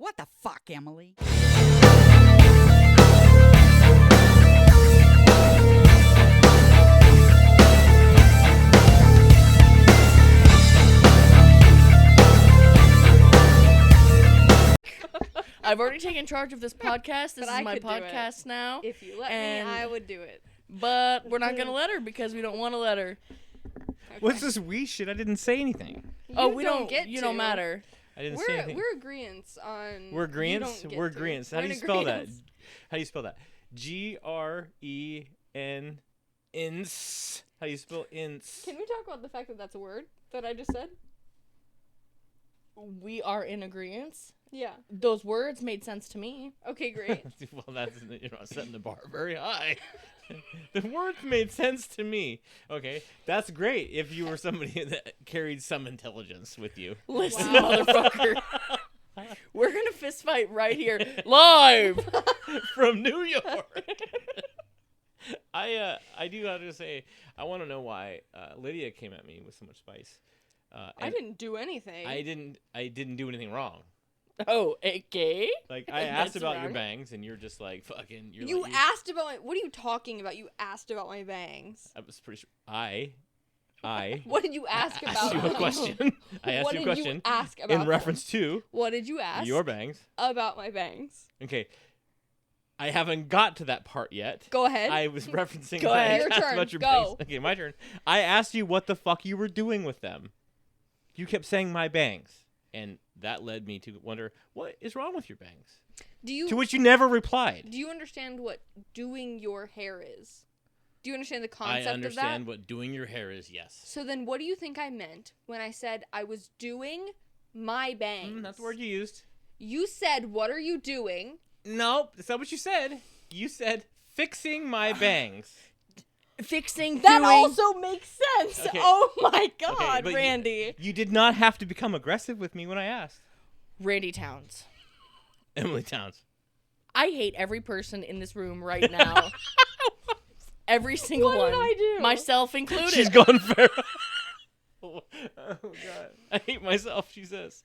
What the fuck, Emily? I've already taken charge of this podcast. This But is I my could do it. podcast now. If you let And- me, I would do it. But we're not going to let her because we don't want to let her. What's this we shit? I didn't say anything. We don't get You to. don't matter. I didn't say anything. We're agreeants on. We're you agreeants? don't get We're to. agreeants. How We're do you in spell that? agreeants. How do you spell that? G-R-E-N. Ins. How do you spell ins? Can we talk about the fact that that's a word that I just said? We are in agreement. Yeah. Those words made sense to me. Okay, great. Well, that's, you're not setting the bar very high. The words made sense to me. Okay, that's great if you were somebody that carried some intelligence with you. Listen, Wow. motherfucker. We're going to fist fight right here. Live! From New York. I do have to say, I want to know why Lydia came at me with so much spice. I And didn't do anything. I didn't do anything wrong. Oh, okay. Like I That's asked about your wrong. bangs, and you're just like fucking. You asked about my. What are you talking about? You asked about my bangs. I was pretty sure. I What did you ask about? asked you a them? question. I asked What you a did question you ask about in them? reference to What did you ask? your bangs. About my bangs. Okay, I haven't got to that part yet. Go ahead. I was referencing. Go when I ahead. Your asked turn. About your Go. bangs. Okay, my turn. I asked you what the fuck you were doing with them. You kept saying my bangs, and that led me to wonder what is wrong with your bangs. do you To which you never replied. do you understand what doing your hair is? Do you understand the I concept of that? understand what doing your hair is. Yes. So then, what do you think I meant when I said I was doing my bangs? That's the word you used. You said, "What are you doing?" Nope, that's not what you said. You said fixing my bangs. Fixing, That doing. also makes sense. Okay. Oh my God, but Randy. You did not have to become aggressive with me when I asked. Randy Towns. Emily Towns. I hate every person in this room right now. Every single What one. did I do? Myself included. She's going feral. Oh God, I hate myself. She says.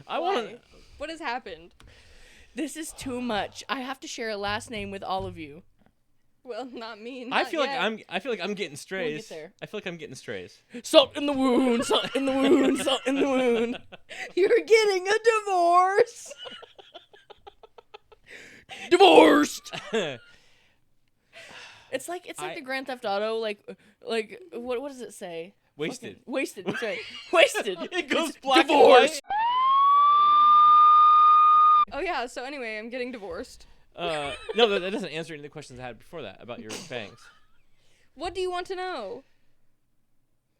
I want Why? What has happened? This is too much. I have to share a last name with all of you. Well, not me. I not feel yet. like I'm getting strays. there. I feel like I'm getting strays. Salt in the wound, salt in the wound, salt in the wound. You're getting a divorce. Divorced. It It's like I- the Grand Theft Auto, like what does it say? Wasted. Fucking wasted. That's right. Wasted. It goes It's black and divorced. white. Oh yeah. So anyway, I'm getting divorced. No, that doesn't answer any of the questions I had before that about your bangs. What do you want to know?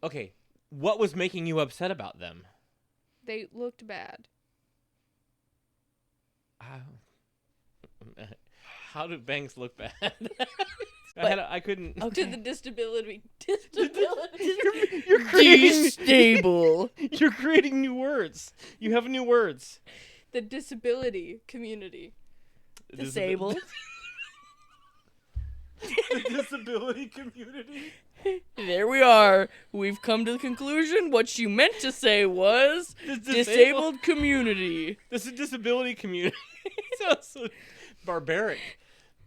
Okay, what was making you upset about them? They looked bad. How do bangs look bad? But- I couldn't. Okay. To the disability. Disability. You're creating. Stable. You're creating new words. You have new words. The disability community. Disabled. The disability community. There we are. We've come to the conclusion. What she meant to say was The disabled community. This is disability community. Sounds so barbaric.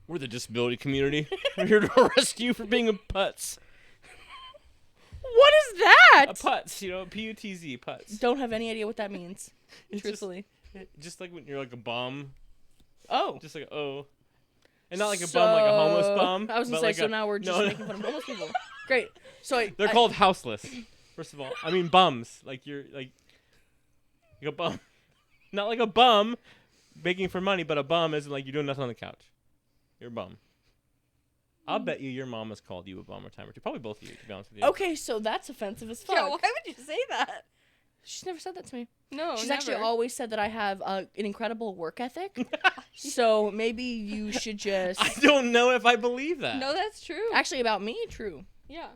We're the disability community. We're here to arrest you for being a putz. What is that? A putz, P-U-T-Z, putz. Don't have any idea what that means. It's Truthfully. Just like when you're like a bum. Oh. Just like, oh. And not like a bum, like a homeless bum. I was gonna but say, like so a- now we're just no, making fun of homeless people. Great. So They're called houseless, first of all. I mean bums. Like you're like a bum. Not like a bum begging for money, but a bum isn't like you're doing nothing on the couch. You're a bum. I'll bet you your mom has called you a bum or time or two. Probably both of you, to be honest with you. Okay, so that's offensive as fuck. Yeah, why would you say that? She's never said that to me. No, She's never. actually always said that I have an incredible work ethic. So maybe you should just. I don't know if I believe that. No, that's true. Actually, about me, true. Yeah.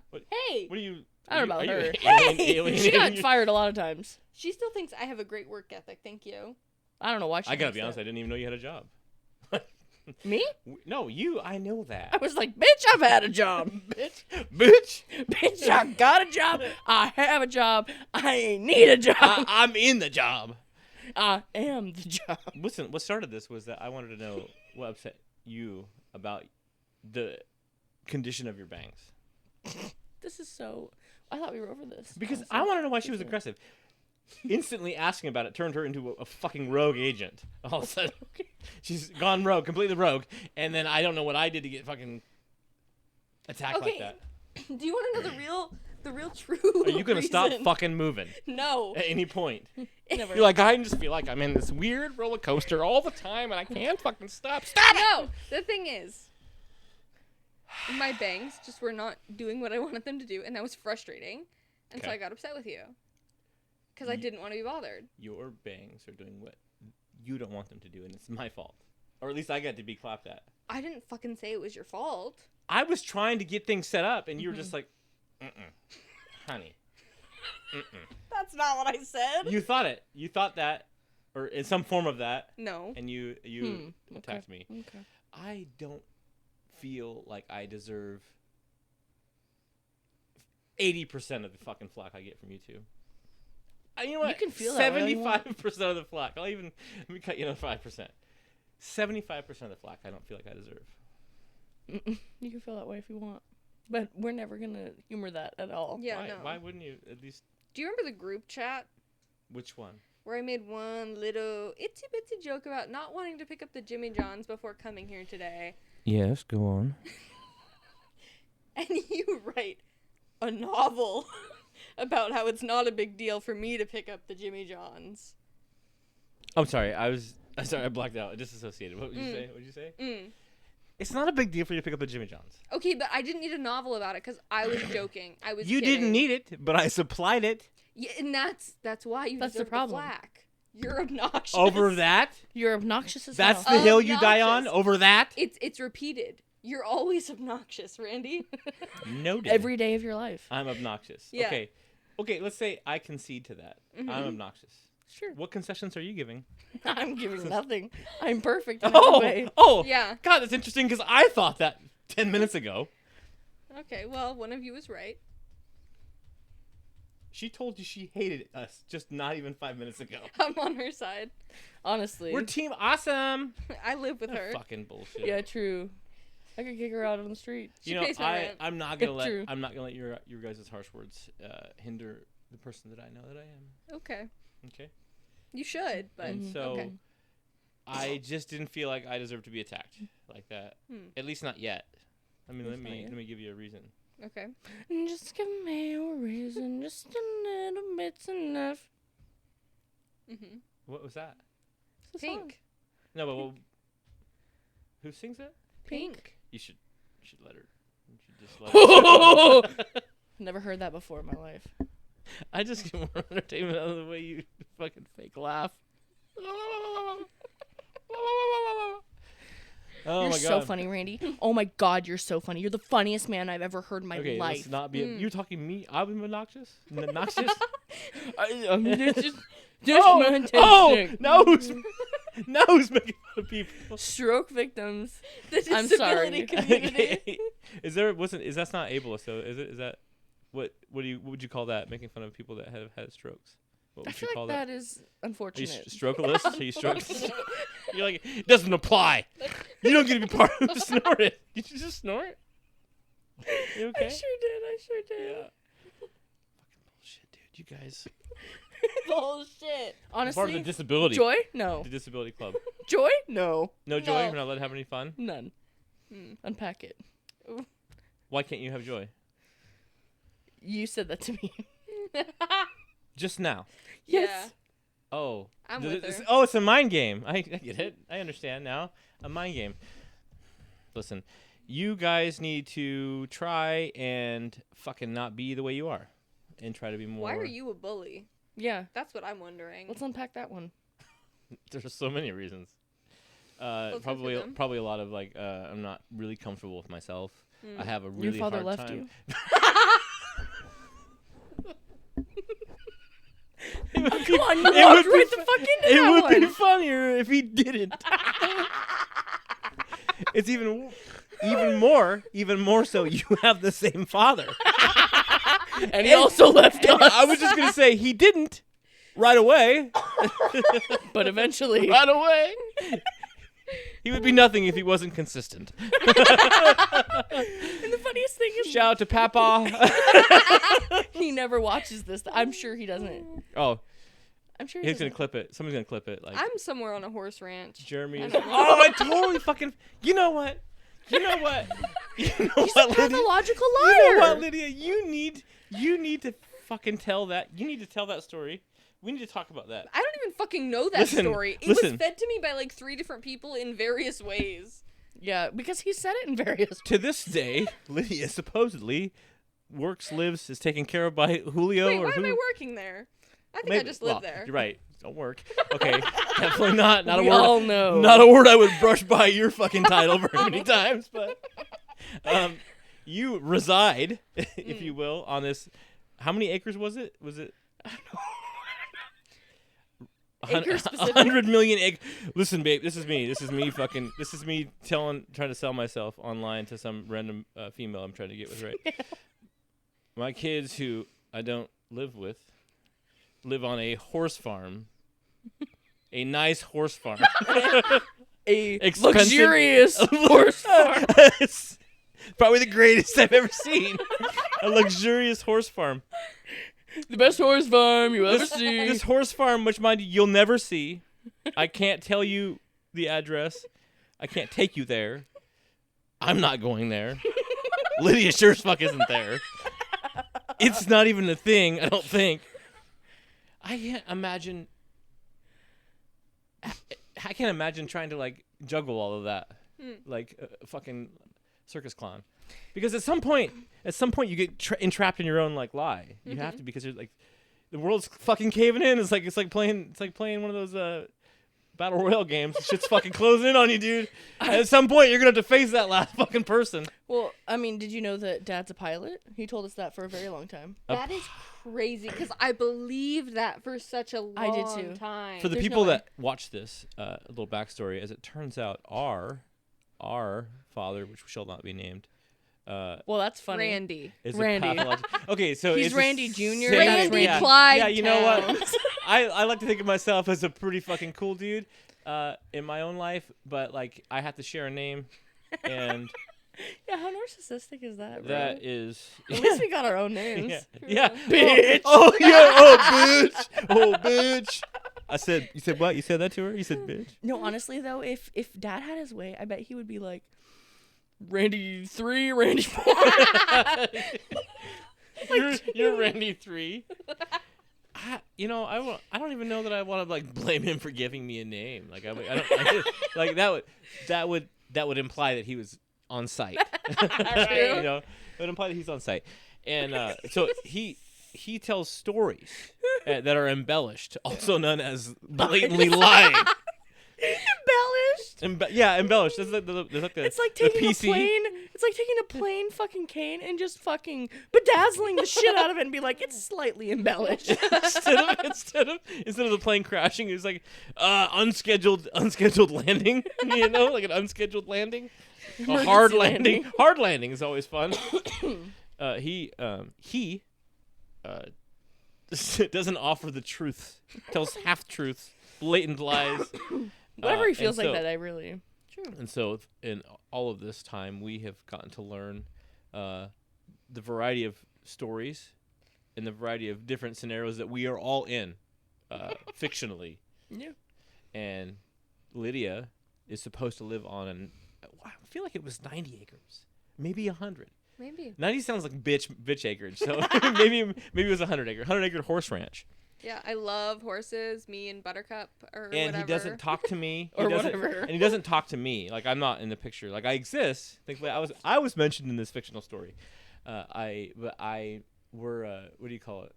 Hey, What are you? I don't know are about you her. alienating She got your- fired a lot of times. She still thinks I have a great work ethic. Thank you. I don't know why. She I gotta thinks be honest. that. I didn't even know you had a job. Me? No, you. I know I that. was like, bitch, I've had a job. Bitch. Bitch. Bitch, I got a job. I have a job. I ain't need a job. I'm in the job. I am the job. Listen, what started this was that I wanted to know what upset you about the condition of your bangs. This is so... I thought we were over this. Because I want to know why she was aggressive. Instantly asking about it turned her into a fucking rogue agent. All of a sudden, she's gone rogue, completely rogue, and then I don't know what I did to get fucking attacked like that. Do you want to know the real true Are you gonna stop reason? fucking moving No. at any point? Never. You're like, I just feel like I'm in this weird roller coaster all the time, and I can't fucking stop. Stop it! No. The thing is, my bangs just were not doing what I wanted them to do, and that was frustrating. And so Okay. I got upset with you. Because I didn't want to be bothered. Your bangs are doing what you don't want them to do, and it's my fault. Or at least I got to be clapped at. I didn't fucking say it was your fault. I was trying to get things set up, and you were just like, honey. That's not what I said. You thought it. You thought that, or in some form of that, No. and you attacked me. Okay. I don't feel like I deserve 80% of the fucking flack I get from you two. You know what? You can feel that way all you want. 75% of the flack. Let me cut you another 5%. 75% of the flack I don't feel like I deserve. You can feel that way if you want. But we're never going to humor that at all. Yeah, Why? no. Why wouldn't you at least? Do you remember the group chat Which one? where I made one little itsy bitsy joke about not wanting to pick up the Jimmy Johns before coming here today? Yes, go on. And you write a novel about how it's not a big deal for me to pick up the Jimmy Johns. I'm sorry. I'm sorry. I blacked out. I disassociated. What would you say? What did you say? It's not a big deal for you to pick up a Jimmy John's. Okay, but I didn't need a novel about it because I was joking. I was. You kidding. didn't need it, but I supplied it. Yeah, and that's why you That's the deserve problem. flack. You're obnoxious. Over that? You're obnoxious as That's hell. the hill you die on? Obnoxious. Over that? It's repeated. You're always obnoxious, Randy. Noted. Every day of your life. I'm obnoxious. Yeah. Okay, let's say I concede to that. I'm obnoxious. Sure. What concessions are you giving? I'm giving nothing. I'm perfect in every way. Yeah. God, that's interesting because I thought that 10 minutes ago. Okay, well, one of you was right. She told you she hated us just not even 5 minutes ago. I'm on her side. Honestly. We're team awesome. I live with her. Fucking bullshit. Yeah, true. I could kick her out on the street. She pays my rent. I'm not gonna let True. your guys' harsh words hinder the person that I know that I am. Okay. Okay. You should, but And so okay. I just didn't feel like I deserved to be attacked like that. At least not yet. I mean, let Not me yet. give you a reason. Okay. Just give me a reason. Just a little bit's enough. Mm-hmm. What was that? It's a song. Pink. No, but who sings it? Pink. You should let her. You should just let her. Never heard that before in my life. I just get more entertainment out of the way you fucking fake laugh. Oh You're my so God. funny, Randy. Oh my God, you're so funny. You're the funniest man I've ever heard in my Okay, life. let's not be. You're talking me. I'm obnoxious. Obnoxious. Now who's making fun of people? Stroke victims. The I'm disability sorry. community. Okay. Is that's not ableist though? Is that what would you call that? Making fun of people that have had strokes? What I would feel you call like that? that is Are you unfortunate. strokeless? Are you strokeless? You're like, it doesn't apply. You don't get to be part of it. Snort it. Did you just snort? You okay? I sure did. Yeah. Fucking bullshit, dude. You guys. Bullshit. Honestly, Part of the disability. joy? No. The disability club. Joy? No. No joy? No. You're not allowed to have any fun? None. Unpack it. Why can't you have joy? You said that to me. Just now. Yes. Oh. I'm Th- with it's- her. Oh, it's a mind game. I get it. I understand now. A mind game. Listen, you guys need to try and fucking not be the way you are. And try to be more... Why are you a bully? Yeah. That's what I'm wondering. Let's unpack that one. There's so many reasons. Let's go Probably through them. probably a lot of like, I'm not really comfortable with myself. I have a Your really father hard left time. you? It would Come on, you it walked would right be the fu- fuck into It that would be one. funnier if he didn't. It's even more so you have the same father. And he also left And us. I was just gonna say he didn't, right away. But eventually. Right away. He would be nothing if he wasn't consistent. And the funniest thing is, Shout out to Papa. he never watches this. I'm sure he doesn't. Oh, I'm sure he he's gonna doesn't. clip it. Somebody's gonna clip it. Like I'm somewhere on a horse ranch. Jeremy I is. don't know. Oh, I totally fucking. You know what? You know what? You know He's a what, Lydia? pathological liar. You know what, Lydia? You need to fucking tell that. You need to tell that story. We need to talk about that. I don't even fucking know that Listen, story. It listen. was fed to me by like 3 different people in various ways. Yeah, because he said it in various. To this day, Lydia supposedly lives, is taken care of by Julio Wait, or why am I who? working there? I think I just live there. You're right. Don't work. Okay, definitely not. Not We a word. all know. Not a word I would brush by your fucking title very many times, but you reside, if you will, on this. How many acres was it? Was it? Acre specific? 100 million acres. Listen, babe, this is me. This is me trying to sell myself online to some random female I'm trying to get with, right? My kids, who I don't live with, live on a horse farm. A nice horse farm. A Expensive- luxurious horse farm. It's probably the greatest I've ever seen. A luxurious horse farm. The best horse farm you ever see. This horse farm, which mind you, you'll never see. I can't tell you the address. I can't take you there. I'm not going there. Lydia sure as fuck isn't there. It's not even a thing, I don't think. I can't imagine trying to like juggle all of that. Like a fucking circus clown. Because at some point you get entrapped in your own like lie. You have to, because you're like, the world's fucking caving in. It's like playing one of those battle royale games. Shit's fucking closing in on you, dude. At some point you're gonna have to face that last fucking person. Well, I mean, did you know that Dad's a pilot? He told us that for a very long time. That is crazy because I believed that for such a long I did too. time. For the There's people no way. that watch this, a little backstory. As it turns out, our father, which shall not be named, Well, that's funny. Randy. is Randy. a okay, so He's it's Randy the Jr., same- that's Randy Randy. Clyde. Yeah, you know what? I like to think of myself as a pretty fucking cool dude in my own life, but like I have to share a name, and Yeah, how narcissistic is that, bro? that is. At least we got our own names. Yeah. Bitch. Oh yeah. Oh bitch. Oh bitch. You said what? You said that to her? You said bitch? No, honestly though, if Dad had his way, I bet he would be like, Randy 3, Randy 4. You're Randy 3. I don't even know that I want to like blame him for giving me a name. Like like that would imply that he was on site. Right? You know, it would imply that he's on site, and so he tells stories that are embellished, also known as blatantly lying. Embellished. Embellished. That's like the It's like taking a PC. plain. It's like taking a plain fucking cane and just fucking bedazzling the shit out of it and be like, it's slightly embellished. instead of the plane crashing, it was like unscheduled landing. You know, like an unscheduled landing. A Emergency hard landing. landing. Hard landing is always fun. He doesn't offer the truth. Tells half truths, blatant lies. Whatever he feels and like so- that, I really. True. And so, in all of this time, we have gotten to learn the variety of stories and the variety of different scenarios that we are all in, fictionally. Yeah. And Lydia is supposed to live on I feel like it was 90 acres, maybe 100. Maybe. 90 sounds like bitch acreage, so maybe it was 100 acre horse ranch. Yeah, I love horses. Me and Buttercup or And whatever. he doesn't talk to me. Or He doesn't- whatever. And he doesn't talk to me. Like, I'm not in the picture. Like, I exist. Thankfully, I was mentioned in this fictional story. We're what do you call it?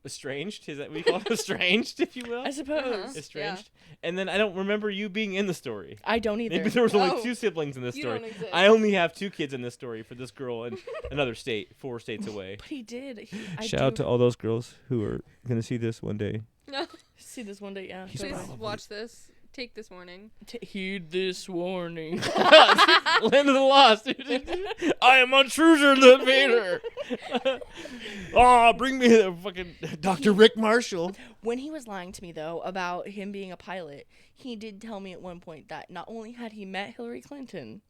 Estranged? Is that what you call it? Estranged, if you will? I suppose. Uh-huh. Estranged. And then I don't remember you being in the story. I don't either. Maybe there was only Oh, 2 siblings in this you story. don't exist. I only have 2 kids in this story for this girl in another state, 4 states away. But he did. Shout out to all those girls who are going to see this one day. No, see this one day. Yeah. He's please totally. probably- watch this. Take this warning. Heed this warning. Land of the Lost. I am a Truser the Vader. Bring me the fucking Dr. Rick Marshall. When he was lying to me, though, about him being a pilot, he did tell me at one point that not only had he met Hillary Clinton,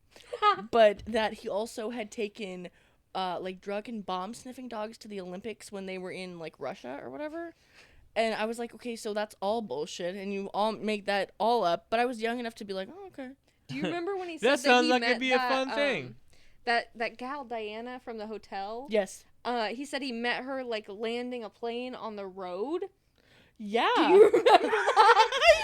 but that he also had taken, like, drug and bomb-sniffing dogs to the Olympics when they were in, like, Russia or whatever. And I was like, okay, so that's all bullshit, and you all make that all up. But I was young enough to be like, oh, okay. Do you remember when he said That sounds he like met it'd be a fun thing. That gal Diana from the hotel? Yes. He said he met her, like, landing a plane on the road. Yeah. Do you remember that?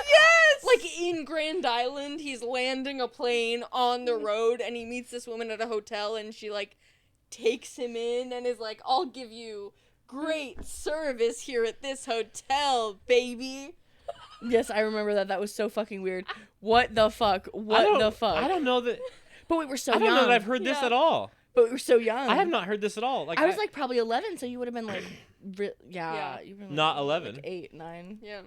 Yes! Like, in Grand Island, he's landing a plane on the road, and he meets this woman at a hotel, and she, like, takes him in and is like, I'll give you great service here at this hotel, baby. Yes, I remember that. That was so fucking weird. What the fuck? What the fuck? I don't know that. But we were so I don't young. know that I've heard this at all. But we were so young. I have not heard this at all. Like I was like probably 11, so you would have been like, Yeah. you were Not 11. Like 8, 9. Yeah.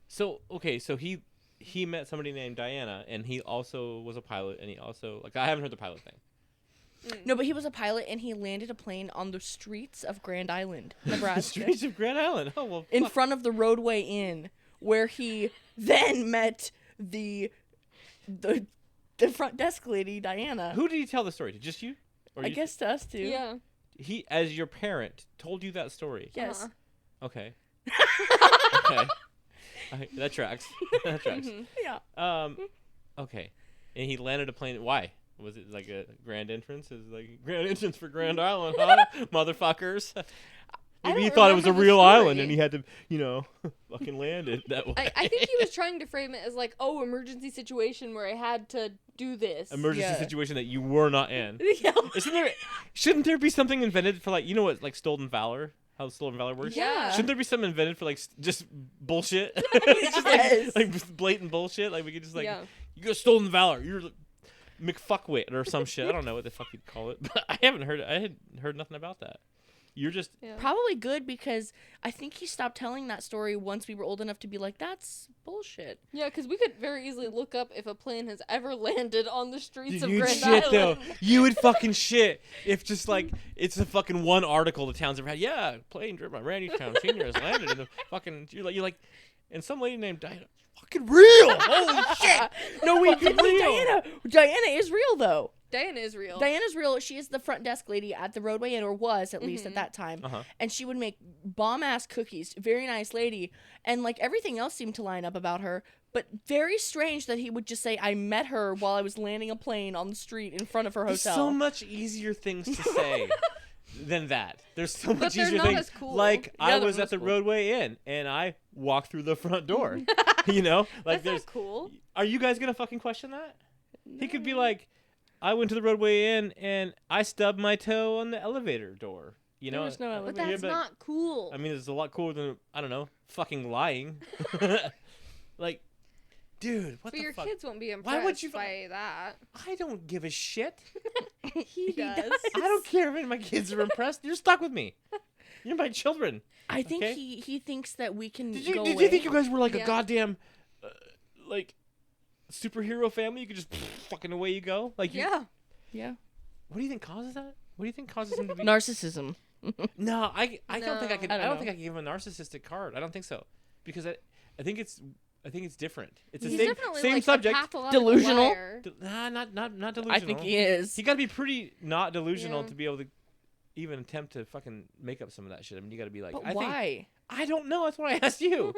So okay, so he met somebody named Diana, and he also was a pilot, and he also I haven't heard the pilot thing. No, but he was a pilot, and he landed a plane on the streets of Grand Island, Nebraska. The streets of Grand Island. Oh well. In fuck. front of the Roadway Inn, where he then met the front desk lady, Diana. Who did he tell the story to? Just you? Or I you? guess to us too. Yeah. He, as your parent, told you that story. Yes. Uh-huh. Okay. Okay. That tracks. That tracks. Yeah. Okay. And he landed a plane. Why? Was it like a grand entrance? Is like grand entrance for Grand Island, huh? Motherfuckers. Maybe he thought it was a real island and he had to, fucking land it that way. I think he was trying to frame it as like, oh, emergency situation where I had to do this. Emergency situation that you were not in. Yeah. Shouldn't there be something invented for like stolen valor? How stolen valor works? Yeah. Shouldn't there be something invented for just bullshit? Yes. Just like blatant bullshit. Like we could just Yeah. you got stolen valor. You're McFuckwit or some shit. I don't know what the fuck you'd call it, but I had heard nothing about that. You're just Yeah. Probably good because I think he stopped telling that story once we were old enough to be like, that's bullshit. Yeah, because we could very easily look up if a plane has ever landed on the streets of you'd Grand shit Island. though. You would fucking shit if just like it's a fucking one article the town's ever had. Yeah, plane driven by Randy Town Senior has landed in the fucking. You're like, and some lady named Diana. Fucking real. Holy shit. No, we Fucking did real. Diana. Diana is real though. Diana is real. Diana's real. She is the front desk lady at the Roadway Inn, or was at least at that time. Uh-huh. And she would make bomb-ass cookies. Very nice lady. And, like, everything else seemed to line up about her. But very strange that he would just say, I met her while I was landing a plane on the street in front of her There's hotel. so much easier things to say than that. There's so much they're easier not things. as cool. Like Yeah, I they're was not at as the cool. Roadway Inn and I walked through the front door. Like That's there's. not cool. Are you guys gonna fucking question that? He could be like, I went to the Roadway Inn and I stubbed my toe on the elevator door. There was no But elevator. that's not cool. I mean, it's a lot cooler than I don't know, fucking lying. Like, dude, what but the your fuck? kids won't be impressed Why would you- by that. I don't give a shit. He does. I don't care if my kids are impressed. You're stuck with me. You're my children. I think Okay. he thinks that we can Did go you away. think you guys were like a Yeah. goddamn, like, superhero family? You could just fucking away you go. Like, Yeah. Yeah. What do you think causes that? What do you think causes him to be? Narcissism. No, I don't think I could. I I don't don't know. think I could give him a narcissistic card. I don't think so, because I think it's different. It's the He's same definitely same like subject. a pathological Delusional? liar. Not delusional. I think he is. You got to be pretty not delusional Yeah. to be able to even attempt to fucking make up some of that shit. I mean, you got to be like, But I think why? I don't know. That's what I asked you.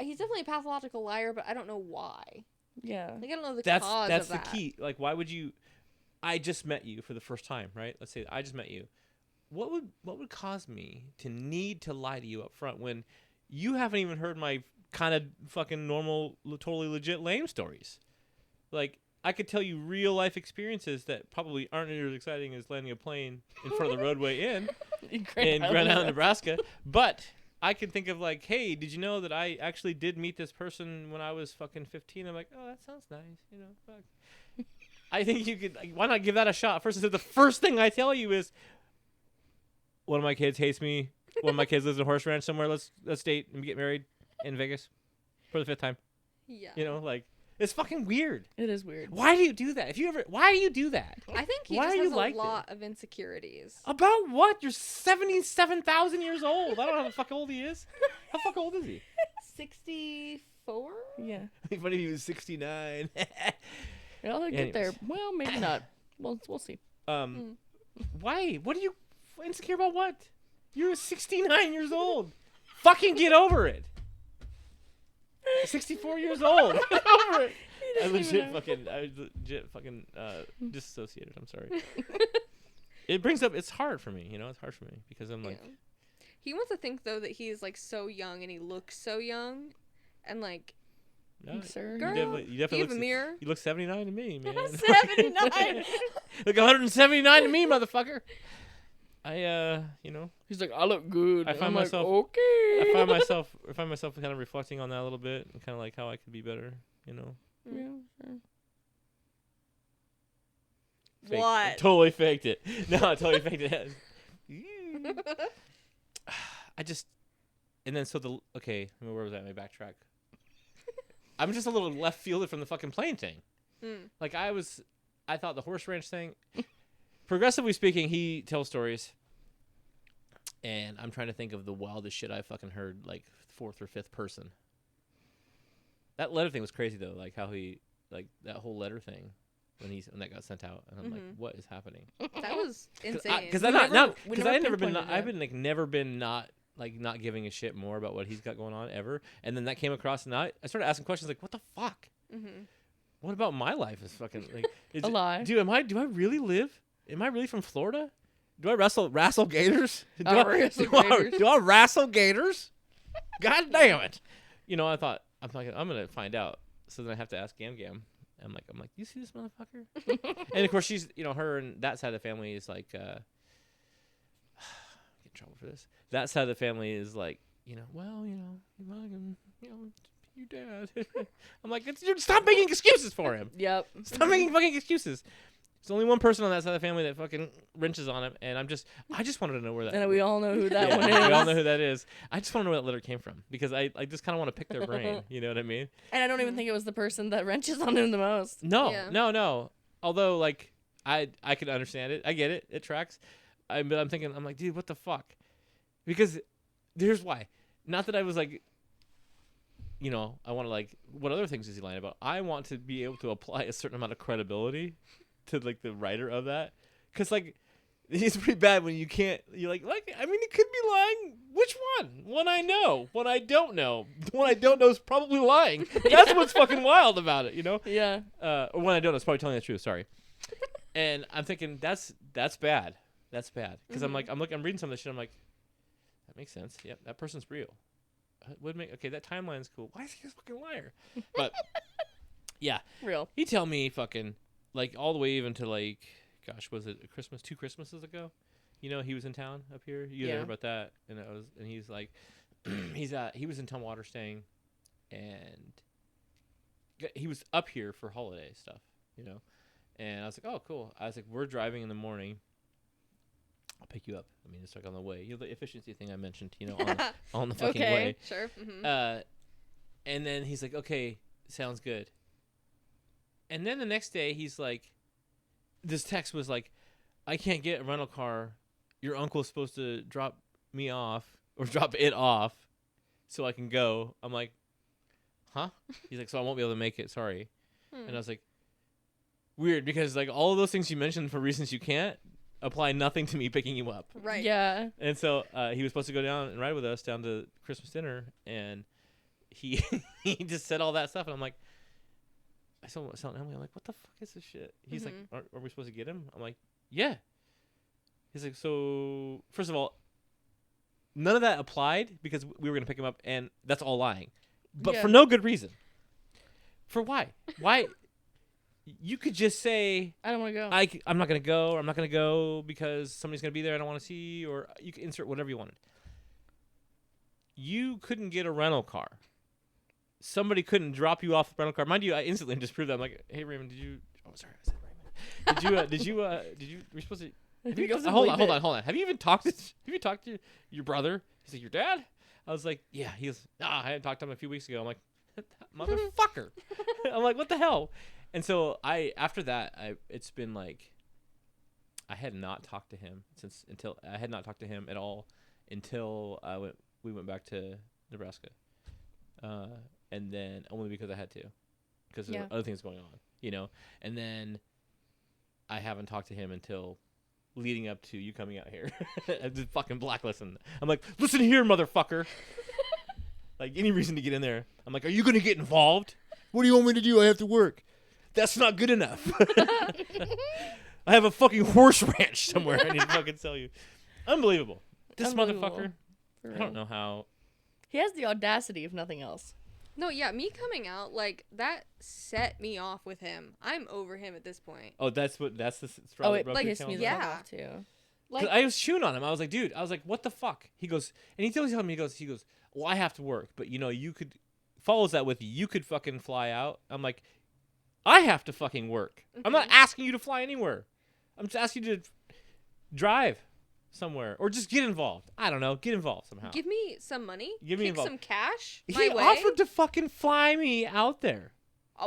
He's definitely a pathological liar, but I don't know why. Yeah. Like I don't know the That's cause that's of the that. key. Like, why would you? I just met you for the first time, right? Let's say I just met you. What would cause me to need to lie to you up front when you haven't even heard my kind of fucking normal, totally legit lame stories? Like, I could tell you real life experiences that probably aren't as exciting as landing a plane in front of the Roadway Inn in Grand Island, Nebraska. But I can think of like, hey, did you know that I actually did meet this person when I was fucking 15? I'm like, oh, that sounds nice, fuck. I think you could. Like, why not give that a shot? First, the first thing I tell you is, one of my kids hates me. One of my kids lives in a horse ranch somewhere. Let's date and get married in Vegas. for the 5th time. Yeah. You know, like it's fucking weird. It is weird. Why do you do that? Why do you do that? I think he Why just are has you a like lot of insecurities. About what? You're 77,000 years old. I don't know how the fuck old he is. How fuck old is he? 64? Yeah. What if he was 69? I'll get Anyways. there. Well, maybe not. We'll see. Why? What are you insecure about? What? You're 69 years old. Fucking get over it. 64 years old. Get over it. I legit fucking disassociated. I'm sorry. It brings up. It's hard for me. You know, it's hard for me because I'm like. Yeah. He wants to think though that he's like so young and he looks so young, and like. No, Sir. Girl, you definitely you have look. a mirror. You look 79 to me, man. 79. Look 179 to me, motherfucker. You know. He's like, I look good. I And find I'm myself- like, okay. I find myself kind of reflecting on that a little bit and kind of like how I could be better, you know. Yeah, sure. Faked- What? Totally faked it. No, I totally faked it. I just, and then okay, where was that? Let me backtrack. I'm just a little left fielded from the fucking plane thing. Like I thought the horse ranch thing, progressively speaking, he tells stories. And I'm trying to think of the wildest shit I fucking heard, like 4th or 5th person. That letter thing was crazy though, like how he, like that whole letter thing, when that got sent out, and I'm like, what is happening? That was insane. Because We I've never been like never been not giving a shit more about what he's got going on ever. And then that came across, and I started asking questions like, what the fuck? What about my life is fucking like A lie. Do I really live? Am I really from Florida? Do I wrestle gators? Do I wrestle gators? God damn it! You know, I'm gonna find out. So then I have to ask Gam Gam. I'm like, you see this motherfucker? And of course she's, you know, her and that side of the family is like, get in trouble for this. That side of the family is like, you know, well, you know, your dad. I'm like, stop making excuses for him. Yep. Stop making fucking excuses. There's only one person on that side of the family that fucking wrenches on him, and I just wanted to know where that. And we all know who that yeah, one is. we all know who that is. I just want to know where that letter came from because I just kind of want to pick their brain. You know what I mean? And I don't even think it was the person that wrenches on him the most. No, Yeah. no. Although, like, I can understand it. I get it. It tracks. But I'm thinking, I'm like, dude, what the fuck? Because here's why. Not that I was like, you know, I want to like, what other things is he lying about? I want to be able to apply a certain amount of credibility to like the writer of that, because like it's pretty bad when you can't. You're like I mean, it could be lying. Which one? One I know. One I don't know. The one I don't know is probably lying. That's what's fucking wild about it, you know. Yeah. Or one I don't know is probably telling the truth. Sorry. And I'm thinking that's bad. That's bad because I'm reading some of this shit. I'm like, that makes sense. Yep, that person's real. Would make okay. That timeline's cool. Why is he a fucking liar? But yeah, Real. he tell me fucking. Like all the way even to like, gosh, was it Christmas? 2 Christmases ago? You know, he was in town up here. You heard about that? And he's like, he was in Tumwater staying, and he was up here for holiday stuff, you know. And I was like, oh, cool. I was like, we're driving in the morning. I'll pick you up. I mean, it's like on the way. You know, the efficiency thing I mentioned, you know, on the fucking okay, way. sure. And then he's like, okay, sounds good. And then the next day, he's like, this text was like, I can't get a rental car. Your uncle's supposed to drop me off or drop it off so I can go. I'm like, huh? He's like, so I won't be able to make it. Sorry. And I was like, weird, because like all of those things you mentioned for reasons you can't apply nothing to me picking you up. Right. Yeah. And so he was supposed to go down and ride with us down to Christmas dinner. And he just said all that stuff. And I'm like, I saw Emily. I'm like, what the fuck is this shit? He's like, are we supposed to get him? I'm like, yeah. He's like, so first of all, none of that applied because we were gonna pick him up, and that's all lying, but for no good reason. For why? Why? You could just say, I don't want to go. I'm not gonna go, or I'm not gonna go because somebody's gonna be there I don't want to see, or you can insert whatever you wanted. You couldn't get a rental car. Somebody couldn't drop you off the rental car. Mind you, I instantly disproved that. I'm like, hey, Raymond, did you... Oh, sorry, I said Raymond. Did you... We're supposed to... Hold on. Have you even talked to your brother? He's like, your dad? I was like, yeah. He was, I hadn't talked to him a few weeks ago. I'm like, motherfucker. I'm like, what the hell? And so after that, it's been like, I had not talked to him at all until we went back to Nebraska. And then only because I had to, because there were other things going on, and then I haven't talked to him until leading up to you coming out here. I just fucking blacklisting. I'm like, listen here, motherfucker. Like, any reason to get in there. I'm like, are you going to get involved? What do you want me to do? I have to work. That's not good enough. I have a fucking horse ranch somewhere I need to fucking sell you. Unbelievable. This motherfucker, I don't know how. He has the audacity, if nothing else. No, yeah, me coming out, like, that set me off with him. I'm over him at this point. Oh, that's the straw that it broke your pissed me camel's the back? fuck off, too. Like, I was chewing on him. I was like, dude, what the fuck? He goes, and he tells me, he goes, well, I have to work, but you could, follows that with you could fucking fly out. I'm like, I have to fucking work. I'm not asking you to fly anywhere. I'm just asking you to drive somewhere or just get involved. I don't know. Get involved somehow. give me some money. Give me Kick involved. some cash. He My way. offered to fucking fly me out there.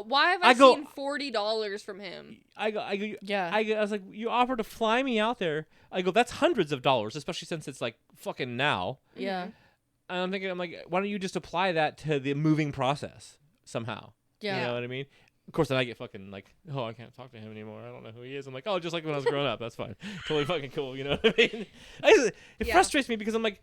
Why have I I go- seen $40 from him? I go. Yeah. I was like, you offered to fly me out there. I go, that's hundreds of dollars, especially since it's like fucking now. Yeah. And I'm thinking, why don't you just apply that to the moving process somehow? Yeah. You know what I mean? Of course, then I get fucking like, oh, I can't talk to him anymore. I don't know who he is. I'm like, oh, just like when I was growing up. That's fine. Totally fucking cool. You know what I mean? It frustrates me because I'm like,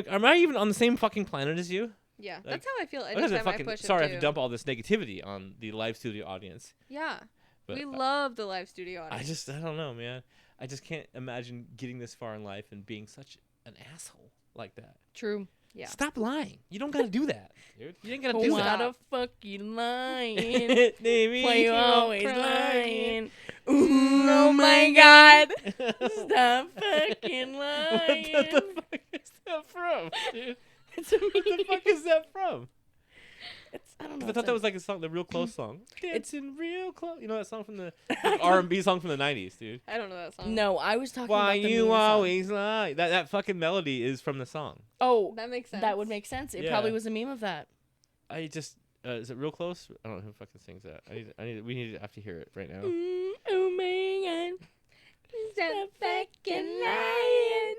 am I even on the same fucking planet as you? Yeah, Like, that's how I feel I anytime I fucking, push him sorry, I too. have to dump all this negativity on the live studio audience. Yeah, But we love the live studio audience. I don't know, man. I just can't imagine getting this far in life and being such an asshole like that. True. Yeah. Stop lying. You don't gotta do that, dude. You ain't gotta do Why that. the fuck you lying? Maybe Why you keep always crying. lying? Ooh, oh my god. Stop fucking lying. What the fuck is that from, dude? It's a What the fuck is that from? I don't know. I thought that was like a song, the Real Close song. It's- Dancing real close. You know that song from the R&B song from the 90s, dude. I don't know that song. No, I was talking Why about the you meme song. always lie. That fucking melody is from the song. Oh, That makes sense. that would make sense. It Yeah. probably was a meme of that. I just is it Real Close? I don't know who fucking sings that. We have to hear it right now. Oh my god. Stop fucking lying.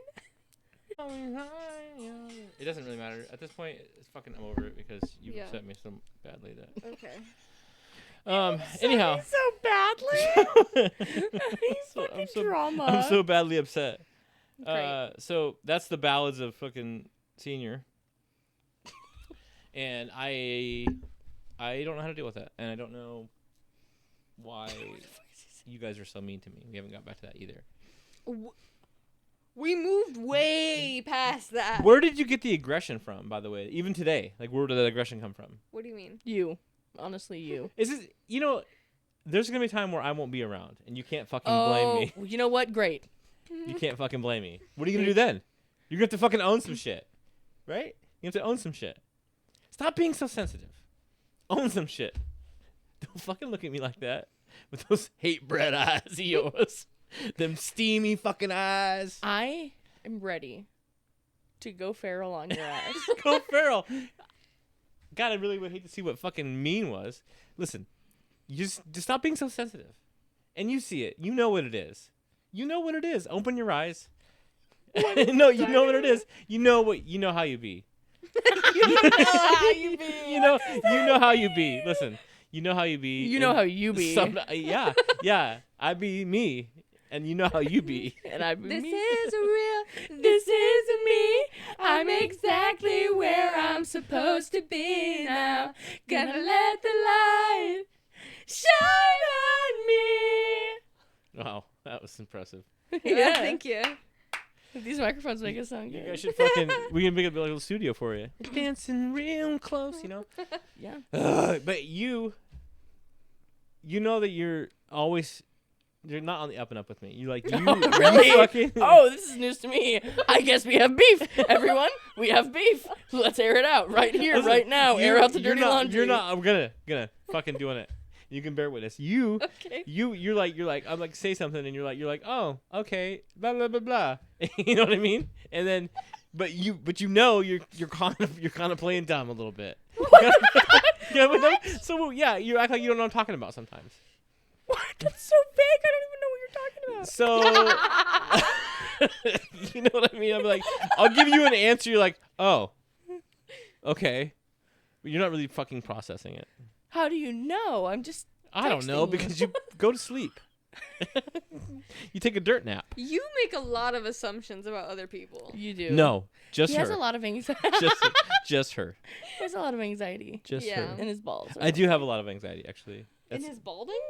It doesn't really matter at this point. It's fucking I'm over it because you Yeah. upset me so badly that. Okay. Anyhow, So badly. He's So- fucking I'm so- drama. I'm so badly upset. Great. So that's the ballads of fucking senior, and I don't know how to deal with that, and I don't know why you guys are so mean to me. We haven't got back to that either. We moved way past that. Where did you get the aggression from, by the way? Even today, like where did that aggression come from? What do you mean? You. Honestly, you. Is this there's gonna be a time where I won't be around, and you can't fucking blame me. You know what? Great. You can't fucking blame me. What are you gonna do then? You're gonna have to fucking own some shit, right? You have to own some shit. Stop being so sensitive. Own some shit. Don't fucking look at me like that with those hate bread eyes of yours. Them steamy fucking eyes. I am ready to go feral on your ass. Go feral. God, I really would hate to see what fucking mean was. Listen, you just stop being so sensitive. And you see it. You know what it is. You know what it is. Open your eyes. No, you know what it is. You know how you be. You know how you be. Listen, you know how you be. You know how you be. Yeah. I be me, and you know how you be. And I be This me. is real. This is me. I'm exactly where I'm supposed to be now. Gonna let the light shine on me. Wow, that was impressive. Yeah, thank you. These microphones make it sound You good. guys should fucking. We can make a little studio for you. Dancing real close, you know. Yeah. But you know that you're not on the up and up with me. You like you Really? you fucking, Oh, this is news to me. I guess we have beef, everyone. We have beef. Let's air it out right here, Listen, right now. Air out the you're dirty not, laundry. You're not. I'm gonna fucking doing it. You can bear witness. You. Okay. You're like I'm like say something and you're like oh okay blah blah blah blah. You know what I mean? And then, but you know you're kind of playing dumb a little bit. Yeah, but so yeah, you act like you don't know what I'm talking about sometimes. What? That's so vague. I don't even know what you're talking about. So you know what I mean? I'm like, I'll give you an answer. You're like, oh, okay, but you're not really fucking processing it. How do you know? I'm just. I don't know texting you. because you go to sleep. You take a dirt nap. You make a lot of assumptions about other people. You do. No, just He her. has a lot of anxiety. just her. He has a lot of anxiety Just Yeah. her. in his balls. I do have a lot of anxiety, actually. In his balding?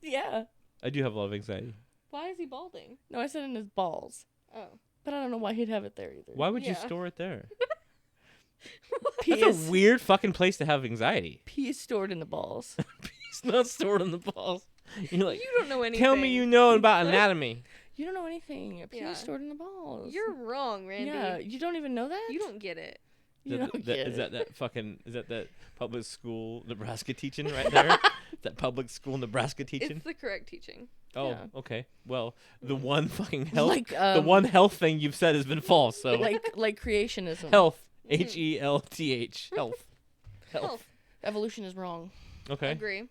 Yeah. I do have a lot of anxiety. Why is he balding? No, I said in his balls. Oh. But I don't know why he'd have it there either. Why would you Yeah. store it there? Pee That's is, a weird fucking place to have anxiety. pee is stored in the balls. It's not stored in the balls. You're like, You don't know anything. tell me you know about anatomy. You don't know anything. Pee Yeah. is stored in the balls. You're wrong, Randy. Yeah, you don't even know that? You don't get it. You don't get Is it. that public school Nebraska teaching right there? Is that public school Nebraska teaching? It's the correct teaching. Oh, yeah. okay. Well, the one fucking health, Like, the one health thing you've said has been false. So like creationism. health, HELTH, health. Health. Evolution is wrong. Okay. Agree.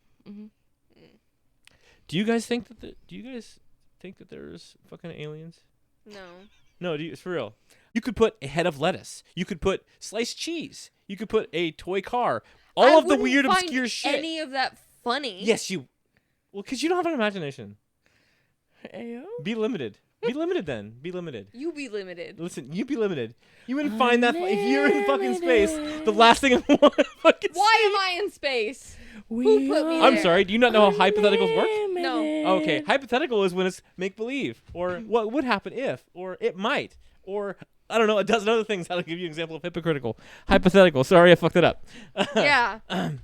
Do you guys think that there's fucking aliens? No. No, it's for real. You could put a head of lettuce. You could put sliced cheese. You could put a toy car. All I of the wouldn't weird, find obscure shit. Any of that funny? Yes, you. Well, because you don't have an imagination. Ayo? Be limited. Be limited then. Be limited. You be limited. Listen, you be limited. You wouldn't find that if you're in fucking space. The last thing I want to fucking Why see. am I in space? We Who put me are I'm there? sorry. Do you not know how hypotheticals work? No. unlimited. Okay, hypothetical is when it's make believe, or what would happen if, or it might, or I don't know, a dozen other things. I'll give you an example of hypocritical. Hypothetical. Sorry, I fucked it up. Yeah.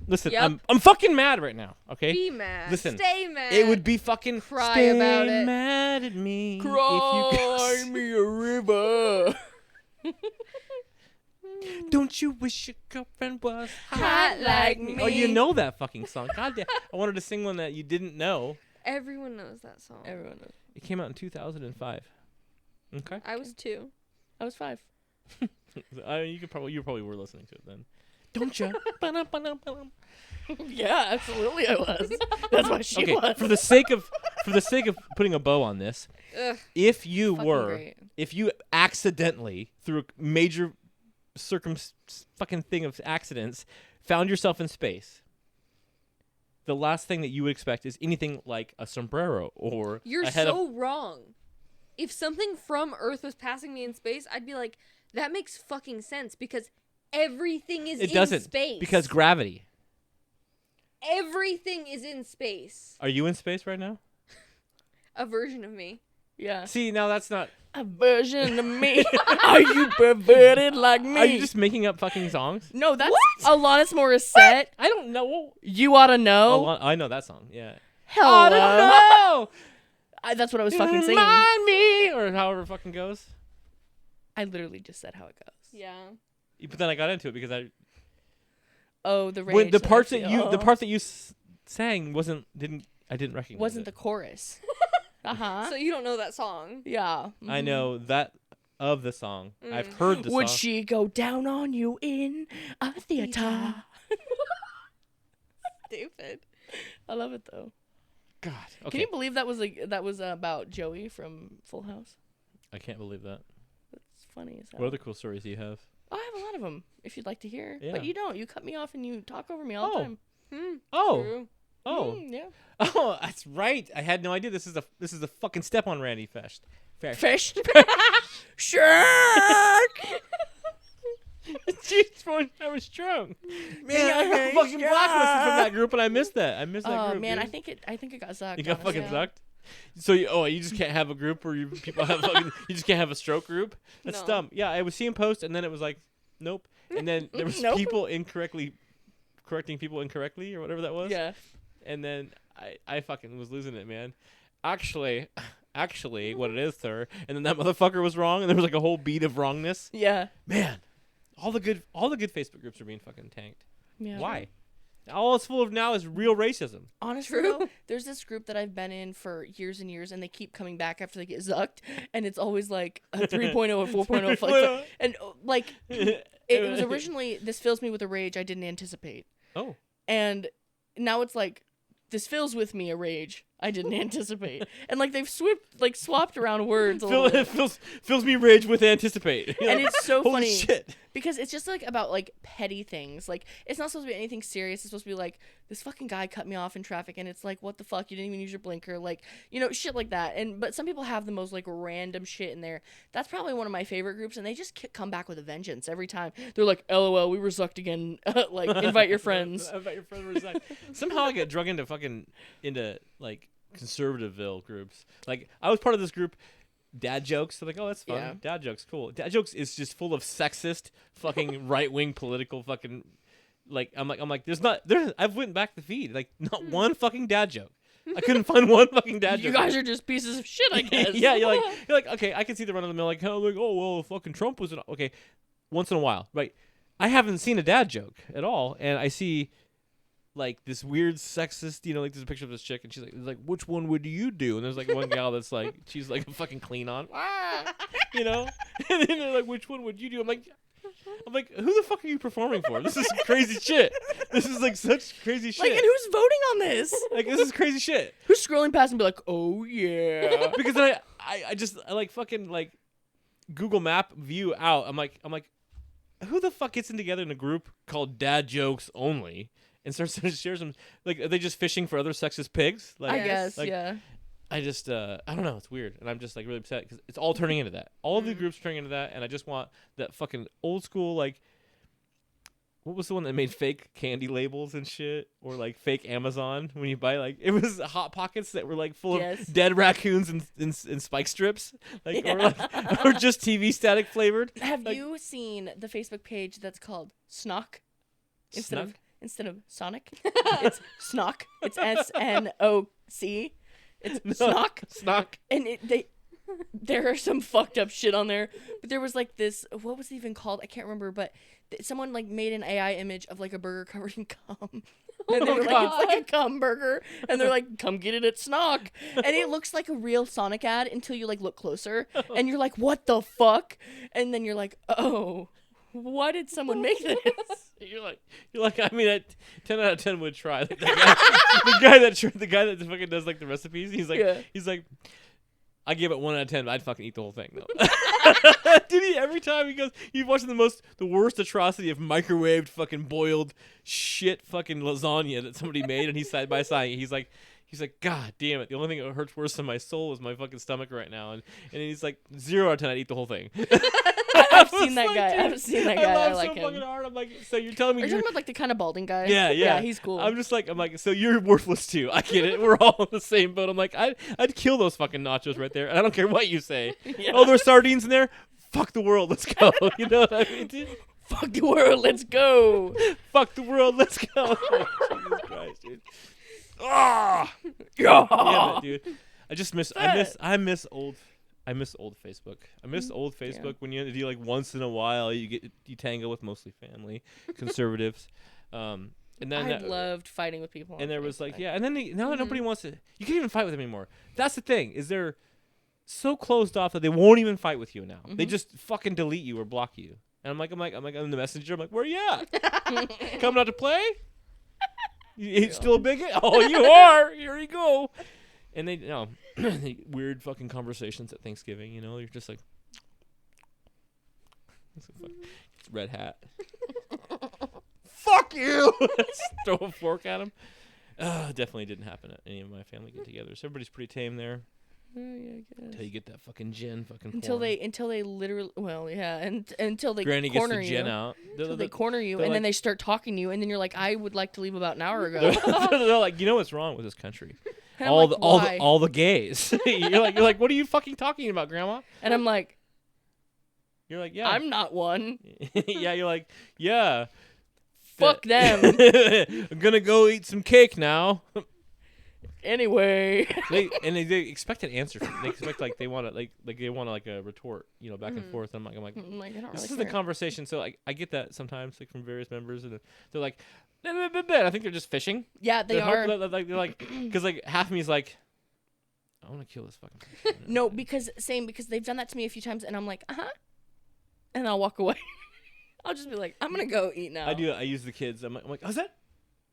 Listen, Yep. I'm fucking mad right now. Okay. Be mad. Listen, Stay mad. It would be fucking Cry stay about it. mad at me. Cry if you me a river. Don't you wish your girlfriend was Hot like me. Oh, you know that fucking song. God damn. I wanted to sing one that you didn't know. Everyone knows that song. Everyone knows. It came out in 2005. Okay. I was 2. I was 5. You probably were listening to it then. Don't you? Yeah, absolutely I was. That's why she Okay, was. for the sake of putting a bow on this, Ugh. if you Fucking were great. if you accidentally through a major fucking thing of accidents found yourself in space, the last thing that you would expect is anything like a sombrero or You're a head so of wrong. If something from Earth was passing me in space, I'd be like, that makes fucking sense because everything is it in doesn't space. because gravity. Everything is in space. Are you in space right now? A version of me. Yeah. See, now that's not. A version of me. Are you perverted like me? Are you just making up fucking songs? No, that's Alanis Morissette. I don't know. You ought to know. I know that song. Yeah. Hello. I don't know. That's what I was fucking singing. Remind me, or however it fucking goes. I literally just said how it goes. Yeah. But then I got into it because Oh, the rage. when the that I parts that feel. you sang I didn't recognize. wasn't the it. chorus. Uh-huh. So you don't know that song. Yeah. I mhm. know that of the song. I've heard the Would song. she go down on you in a theater? Stupid. I love it though. God. Can Okay. you believe that was about Joey from Full House? I can't believe that. That's funny as hell. What other cool stories do you have? I have a lot of them if you'd like to hear. Yeah. But you don't. You cut me off and you talk over me all the Oh. time. Oh. True. Oh. Yeah. Oh, that's right. I had no idea. This is a fucking step on Randy Fest. Fish. Shark. Jeez, I was strong. Man, I got fucking blacklisted from that group, and I missed that. I missed that Oh group. man, dude. I think it got sucked. You got honestly. fucking sucked. So you just can't have a group where people have fucking, you just can't have a stroke group. That's No. dumb. Yeah, I was seeing posts, and then it was like, nope. And then there was Nope. people correcting people incorrectly or whatever that was. Yeah. And then I fucking was losing it, man. Actually, what it is, sir. And then that motherfucker was wrong, and there was like a whole beat of wrongness. Yeah. Man, all the good Facebook groups are being fucking tanked. Yeah. Why? All it's full of now is real racism. Honestly, True. though, there's this group that I've been in for years and years, and they keep coming back after they get zucked, and it's always like a 3.0 or 4.0. And like, it was originally, this fills me with a rage I didn't anticipate. Oh. and now it's like this fills with me a rage I didn't anticipate, and like they've swapped around words a little bit. fills me rage with anticipate. And it's so Holy funny shit. because it's just like about like petty things. Like it's not supposed to be anything serious. It's supposed to be like this fucking guy cut me off in traffic, and it's like what the fuck, you didn't even use your blinker, like, you know, shit like that. And but some people have the most like random shit in there. That's probably one of my favorite groups, and they just come back with a vengeance every time. They're like, LOL, we were zucked again. Like invite your friends. Invite your friends. Were zucked. Somehow I get drug into like conservativeville groups. Like I was part of this group, dad jokes. So like, oh, that's fun. Yeah. Dad jokes, cool. Dad jokes is just full of sexist, fucking right wing political fucking. Like I'm like, I've went back the feed, like not one fucking dad joke. I couldn't find one fucking dad joke. You guys are just pieces of shit, I guess. Yeah, you're like, okay, I can see the run of the mill, like, oh well, fucking Trump was okay, once in a while, right? I haven't seen a dad joke at all, and I see. Like this weird sexist, you know, like there's a picture of this chick, and she's like, which one would you do? And there's like one gal that's like, she's like a fucking clean on, you know, and then they're like, which one would you do? I'm like, who the fuck are you performing for? This is crazy shit. This is like such crazy shit. Like, and who's voting on this? Like, this is crazy shit. Who's scrolling past and be like, oh yeah? Because then I just like fucking like Google Map view out. I'm like, who the fuck gets in together in a group called Dad Jokes Only? And starts to share some, like, are they just fishing for other sexist pigs? Like, I guess, like, yeah. I just, I don't know, it's weird. And I'm just, like, really upset because it's all turning into that. All of the groups are turning into that, and I just want that fucking old school, like, what was the one that made fake candy labels and shit? Or, like, fake Amazon when you buy, like, it was Hot Pockets that were, like, full of dead raccoons and spike strips. Like, or just TV static flavored. Have you seen the Facebook page that's called Snock? Instead of Sonic, it's Snock. It's SNOC. It's Snock. Snock. And there are some fucked up shit on there. But there was like this, what was it even called? I can't remember. But someone like made an AI image of like a burger covered in cum. And they were like, it's like a cum burger. And they're like, come get it at Snock. And it looks like a real Sonic ad until you like look closer. And you're like, what the fuck? And then you're like, oh. Why did someone make this? You're like. I mean, 10 out of 10 would try. Like, the guy that fucking does like the recipes. He's like, I give it 1 out of 10, but I'd fucking eat the whole thing though. Dude, every time he goes, he's watching the worst atrocity of microwaved fucking boiled shit fucking lasagna that somebody made, and he's side by side. He's like, God damn it! The only thing that hurts worse than my soul is my fucking stomach right now, and he's like 0 out of 10. I'd eat the whole thing. I've seen that guy. I've seen that guy. I like so him. fucking hard. I'm like, so you're telling me Are you talking about like the kind of balding guy? Yeah, he's cool. I'm like, so you're worthless too. I get it. We're all in the same boat. I'm like, I'd kill those fucking nachos right there, and I don't care what you say. Yeah. Oh, there's sardines in there. Fuck the world. Let's go. You know what I mean, dude? Fuck the world. Let's go. Fuck the world. Let's go. Jesus Christ, dude. Ah, yeah. Damn it, dude. I miss old Facebook. I miss old Facebook when you do like once in a while you tangle with mostly family conservatives. And then I loved fighting with people. And there was like, and then now that nobody wants to, you can't even fight with them anymore. That's the thing, is they're so closed off that they won't even fight with you now. They just fucking delete you or block you. And I'm like in the messenger. I'm like, where you at? Coming out to play? You still a bigot? Oh, you are. Here you go. And they, weird fucking conversations at Thanksgiving. You know, you're just like, it's red hat. Fuck you! Throw a fork at him. Definitely didn't happen at any of my family get-togethers. Everybody's pretty tame there. Yeah, I guess. Until you get that fucking gin fucking until porn. they literally until they Granny corner gets the gin out. Until they corner you and then they start talking to you and then you're like, I would like to leave about an hour ago. They're like, you know what's wrong with this country? And all the gays. you're like, what are you fucking talking about, Grandma? And I'm like, you're like, yeah, I'm not one. Yeah, you're like, yeah. Fuck them. I'm gonna go eat some cake now. Anyway, they expect an answer. They expect like they want to like a retort, you know, back and forth. I'm like, this is the conversation. So I get that sometimes, like from various members, and they're like, I think they're just fishing. Yeah, they are. They're like, because like half of me is like, I want to kill this fucking person. No, because they've done that to me a few times, and I'm like, and I'll walk away. I'll just be like, I'm gonna go eat now. I use the kids. I'm like, how's that?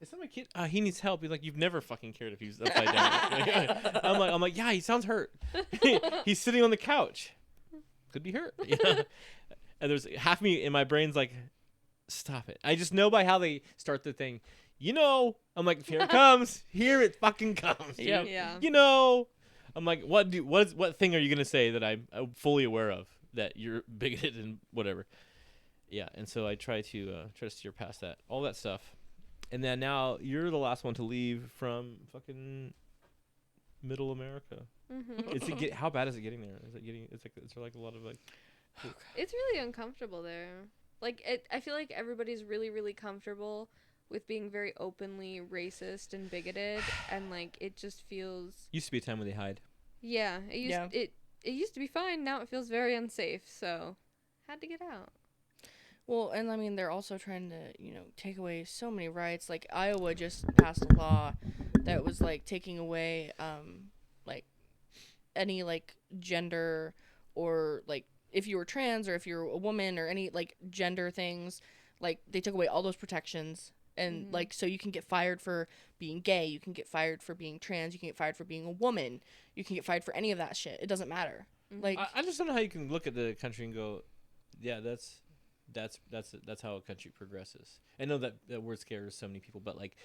Is that my kid? He needs help. He's like, you've never fucking cared if he's upside down. I'm like, yeah, he sounds hurt. He's sitting on the couch. Could be hurt. And there's half me in my brain's like, stop it. I just know by how they start the thing. I'm like, here it comes. Here it fucking comes. Dude. Yeah. I'm like, what thing are you gonna say that I'm fully aware of that you're bigoted and whatever? Yeah, and so I try to steer past that, all that stuff. And then now you're the last one to leave from fucking Middle America. Mm-hmm. How bad is it getting there? Is there like a lot of like? It's really uncomfortable there. Like I feel like everybody's really, really comfortable with being very openly racist and bigoted, and like it just feels. Used to be a time when they hide. Yeah, it used to be fine. Now it feels very unsafe. So, had to get out. Well, and I mean, they're also trying to, take away so many rights. Like, Iowa just passed a law that was, like, taking away, like, any, like, gender or, like, if you were trans or if you're a woman or any, like, gender things, like, they took away all those protections. And, like, so you can get fired for being gay. You can get fired for being trans. You can get fired for being a woman. You can get fired for any of that shit. It doesn't matter. Mm-hmm. Like, I just don't know how you can look at the country and go, yeah, that's how a country progresses. I know that word scares so many people, but like,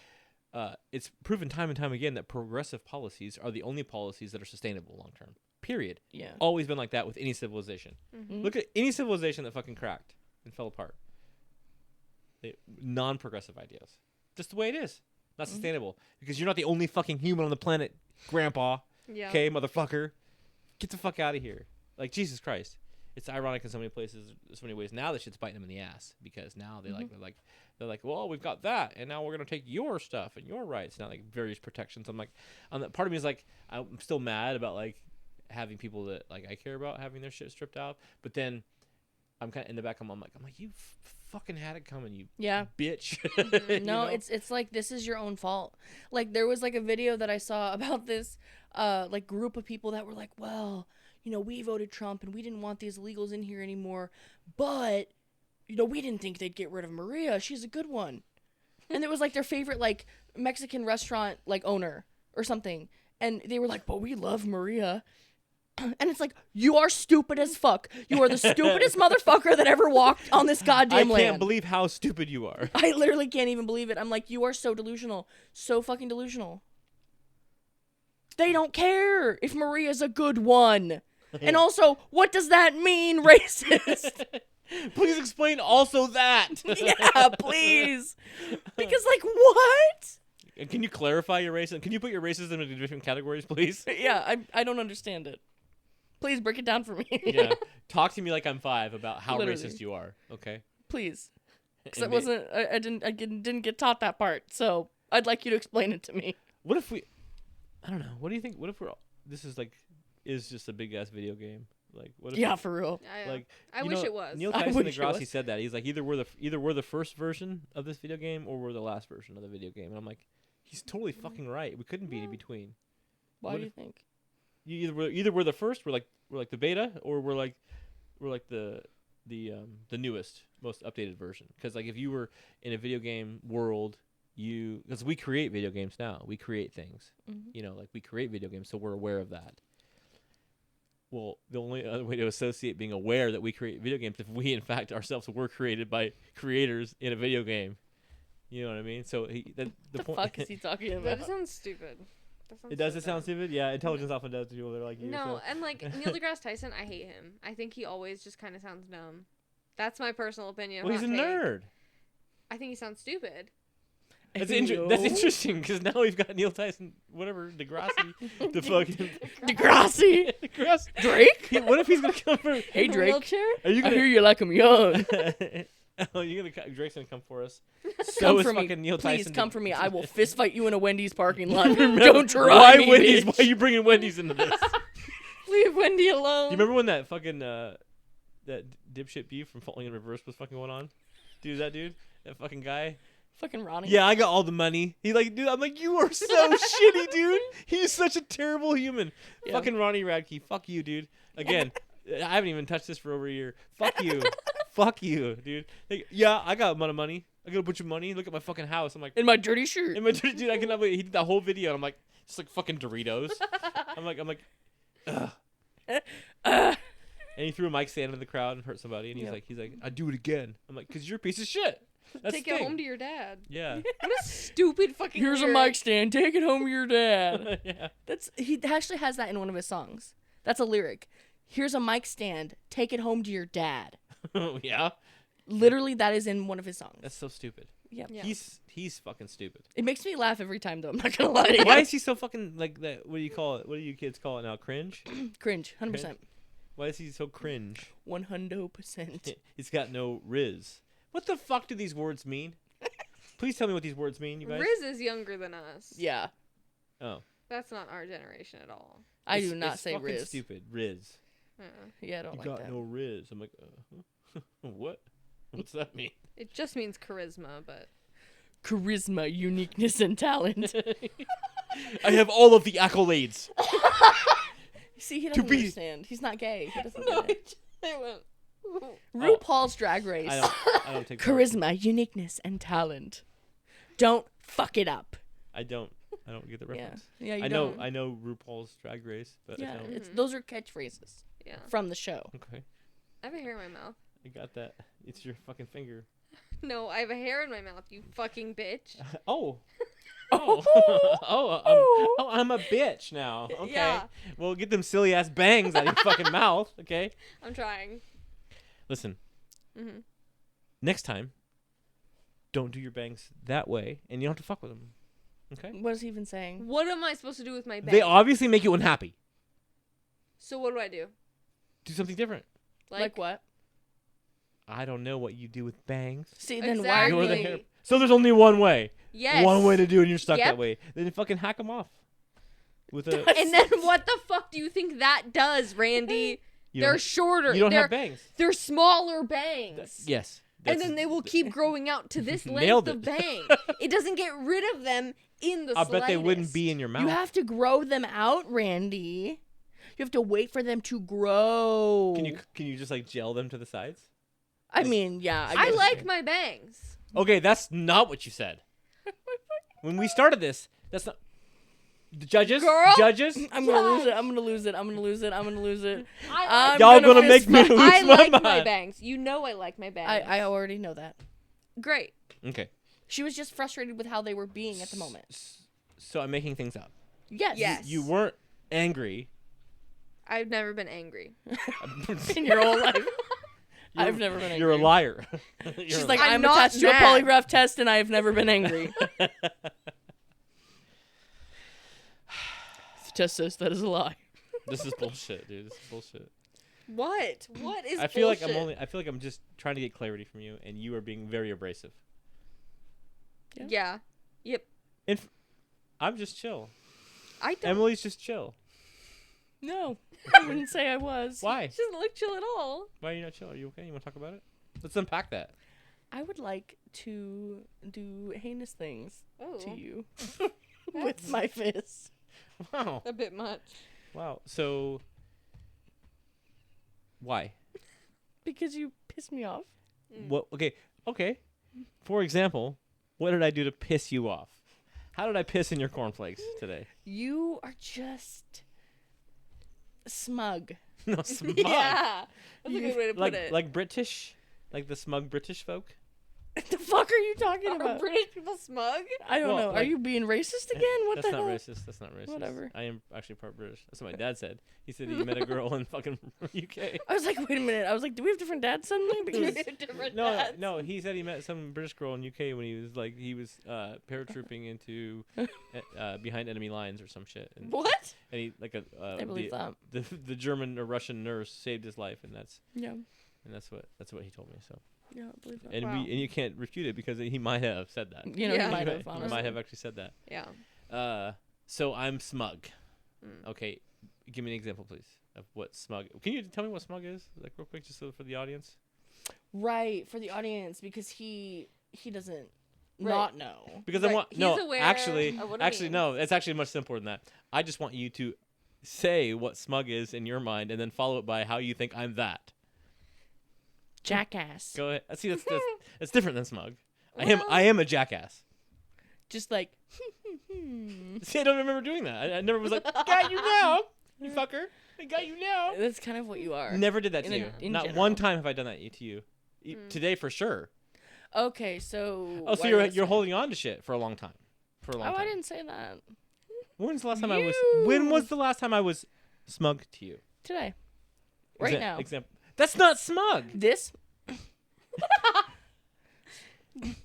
it's proven time and time again that progressive policies are the only policies that are sustainable long term. Period. Yeah. Always been like that with any civilization. Mm-hmm. Look at any civilization that fucking cracked and fell apart. Non-progressive ideas. Just the way it is. Not sustainable. Because you're not the only fucking human on the planet, Grandpa. Yeah. Okay, motherfucker. Get the fuck out of here. Like, Jesus Christ. It's ironic in so many places, so many ways. Now that shit's biting them in the ass because now they're like, well, we've got that, and now we're gonna take your stuff and your rights. Now, like various protections. I'm like, part of me is like, I'm still mad about like having people that like I care about having their shit stripped out, but then I'm kind of in the back. I'm like, you fucking had it coming, you bitch. No, it's like this is your own fault. Like there was like a video that I saw about this like group of people that were like, well, we voted Trump and we didn't want these illegals in here anymore, but, we didn't think they'd get rid of Maria. She's a good one. And it was like their favorite, like, Mexican restaurant, like, owner or something. And they were like, but we love Maria. And it's like, you are stupid as fuck. You are the stupidest motherfucker that ever walked on this goddamn land. I can't believe how stupid you are. I literally can't even believe it. I'm like, you are so delusional. So fucking delusional. They don't care if Maria's a good one. And also, what does that mean, racist? Please explain also that. Yeah, please. Because, like, what? Can you clarify your racism? Can you put your racism into different categories, please? Yeah, I don't understand it. Please break it down for me. Yeah. Talk to me like I'm 5 about how racist you are, okay? Please. Because I didn't get taught that part, so I'd like you to explain it to me. What if I don't know. What do you think? What if this is just a big ass video game? Like, what if for real. Like, I wish it was. Neil Tyson deGrasse said that. He's like, either we're the first version of this video game or we're the last version of the video game. And I'm like, he's totally fucking right. We couldn't be in between. Why do you think? Either we're the first, we're like the beta, or we're like the newest, most updated version. Because like if you were in a video game world, because we create video games now, we create things. Mm-hmm. Like we create video games, so we're aware of that. Well, the only other way to associate being aware that we create video games if we, in fact, ourselves were created by creators in a video game. You know what I mean? So the point. Fuck is he talking about? That sounds stupid. It sound stupid? Yeah, intelligence often does to people that are like you. No, and like Neil deGrasse Tyson, I hate him. I think he always just kind of sounds dumb. That's my personal opinion. Well, he's a nerd. I think he sounds stupid. That's interesting because now we've got Neil Tyson, whatever, Degrassi, the fucking Degrassi, Drake. What if he's gonna come for? Hey Drake, wheelchair? I hear you like him young. Drake's gonna come for us. So is fucking Neil Tyson. Please come for me. I will fist fight you in a Wendy's parking lot. Don't try me, Wendy's? Bitch. Why are you bringing Wendy's into this? Leave Wendy alone. Do you remember when that fucking that dipshit beef from Falling in Reverse was fucking going on? That fucking guy. Fucking Ronnie. Yeah, I got all the money. He like, dude, I'm like, you are so shitty, dude. He's such a terrible human. Yeah. Fucking Ronnie Radke. Fuck you, dude. Again, I haven't even touched this for over a year. Fuck you. Fuck you, dude. Like, yeah, I got a lot of money. I got a bunch of money. Look at my fucking house. I'm like, In my dirty shirt. dude, I cannot believe he did that whole video. And I'm like, just like fucking Doritos. I'm like, ugh. And he threw a mic stand in the crowd and hurt somebody. And he's like, I'd do it again. I'm like, cause you're a piece of shit. That's Take the it thing. home to your dad. Yeah. What a stupid fucking. Here's a lyric. mic stand. Take it home to your dad. Yeah. He actually has that in one of his songs. That's a lyric. Here's a mic stand. Take it home to your dad. Yeah. Literally, that is in one of his songs. That's so stupid. Yep. Yeah. He's fucking stupid. It makes me laugh every time, though. I'm not gonna lie to you. Why is he so fucking like that? What do you call it? What do you kids call it now? Cringe? Cringe. 100%. Why is he so cringe? 100%. He's got no riz. What the fuck do these words mean? Please tell me what these words mean, you guys. Riz is younger than us. Yeah. Oh. That's not our generation at all. I It's- do not it's say fucking Riz. stupid. Riz. Yeah, I don't You like got that. no riz. I'm like, what? What's that mean? It just means charisma, but Charisma, uniqueness, and talent. I have all of the accolades. See, he To doesn't be- understand. He's not gay. He doesn't no, get it. I went. RuPaul's Drag Race. I don't take part. Charisma, uniqueness, and talent. Don't fuck it up. I don't get the Yeah. reference. Yeah, you I don't. know RuPaul's Drag Race, but Yeah, I don't. it's, those are catchphrases Yeah. from the show. Okay. I have a hair in my mouth. I got that. It's your fucking finger. No, I have a hair in my mouth, you fucking bitch. Oh. Oh. I'm a bitch now. Okay. Yeah. Well, get them silly ass bangs out of your fucking mouth. Okay. I'm trying. Listen. Mhm. Next time, don't do your bangs that way, and you don't have to fuck with them. Okay. What is he even saying? What am I supposed to do with my bangs? They obviously make you unhappy. So what do I do? Do something different. Like what? I don't know what you do with bangs. See, then why are Exactly. Or the you... hair. So there's only one way. Yes. One way to do it, and you're stuck Yep. that way. Then fucking hack them off. With a. And then what the fuck do you think that does, Randy? You They're don't- shorter. You don't they're, have bangs. They're smaller bangs. Yes. And then they will keep growing out to this Nailed length of it. bang. It doesn't get rid of them in the I slightest. bet they wouldn't be in your mouth. You have to grow them out, Randy. You have to wait for them to grow. Can you just like gel them to the sides? I mean, yeah. I guess- like my bangs. Okay, that's not what you said. When we started this, that's not. The judges, Girl? judges, I'm gonna lose it. I'm gonna lose it. I'm gonna lose it. I'm gonna lose it. I'm y'all gonna fist make me fight. lose I my like my mind. bangs. You know I like my bangs. I already know that. Great. Okay, She was just frustrated with how they were being at the moment. so I'm making things up. Yes. Yes. You weren't angry. I've never been angry. In your whole life. I've never been angry. You're a liar. She's like, I'm I'm not attached to a mad. polygraph test and I have never been angry. The test says that is a lie. This is bullshit, dude. This is bullshit. What? What is I feel like bullshit? I feel like I'm just trying to get clarity from you, and you are being very abrasive. Yeah. Yep. I'm just chill. I don't. Emily's just chill. No, I wouldn't say I was. Why? She doesn't look chill at all. Why are you not chill? Are you okay? You want to talk about it? Let's unpack that. I would like to do heinous things Oh. to you with my fist. Wow. A bit much. Wow. So, why? Because you pissed me off. What? Okay. Okay. For example, what did I do to piss you off? How did I piss in your cornflakes today? You are just smug. No, smug. Yeah. That's a good way to put Like it. like British, like the smug British folk. What the fuck are you talking Are about? British people smug? I don't Well, know. Are like- you being racist again? What That's the not hell? racist. That's not racist. Whatever. I am actually part British. That's what my dad said. He said he met a girl in fucking UK. I was like, wait a minute. I was like, do we have different dads suddenly? Because Different No, dads. no. He said he met some British girl in UK when he was paratrooping into behind enemy lines or some shit. And, What? And he like I believe that. the German or Russian nurse saved his life, and that's Yeah, what he told me. So yeah, I believe that. and Wow. you can't refute it because he might have said that. You know, Yeah. he might He have. Honestly. might have actually said that. Yeah. So I'm smug. Mm. Okay, give me an example, please, of what smug. Can you tell me what smug is, like real quick, just so for the audience? Right, for the audience, because he doesn't Right. not know. Because Right, I want he's no, aware actually, of what it actually means. no. It's actually much simpler than that. I just want you to say what smug is in your mind, and then follow it by how you think I'm that. Jackass. Go ahead. See, that's different than smug. I am a jackass. Just like. See, I don't remember doing that. I never was like, got you now, you fucker. I got you now. That's kind of what you are. Never did that to you. in Not general. one time have I done that to you. Today for sure. Okay, so. Oh, so you're holding on to shit for a long time. For a long time. I didn't say that. When was the last time You. When was the last time I was smug to you? Today. Right now. Example. That's not smug. This.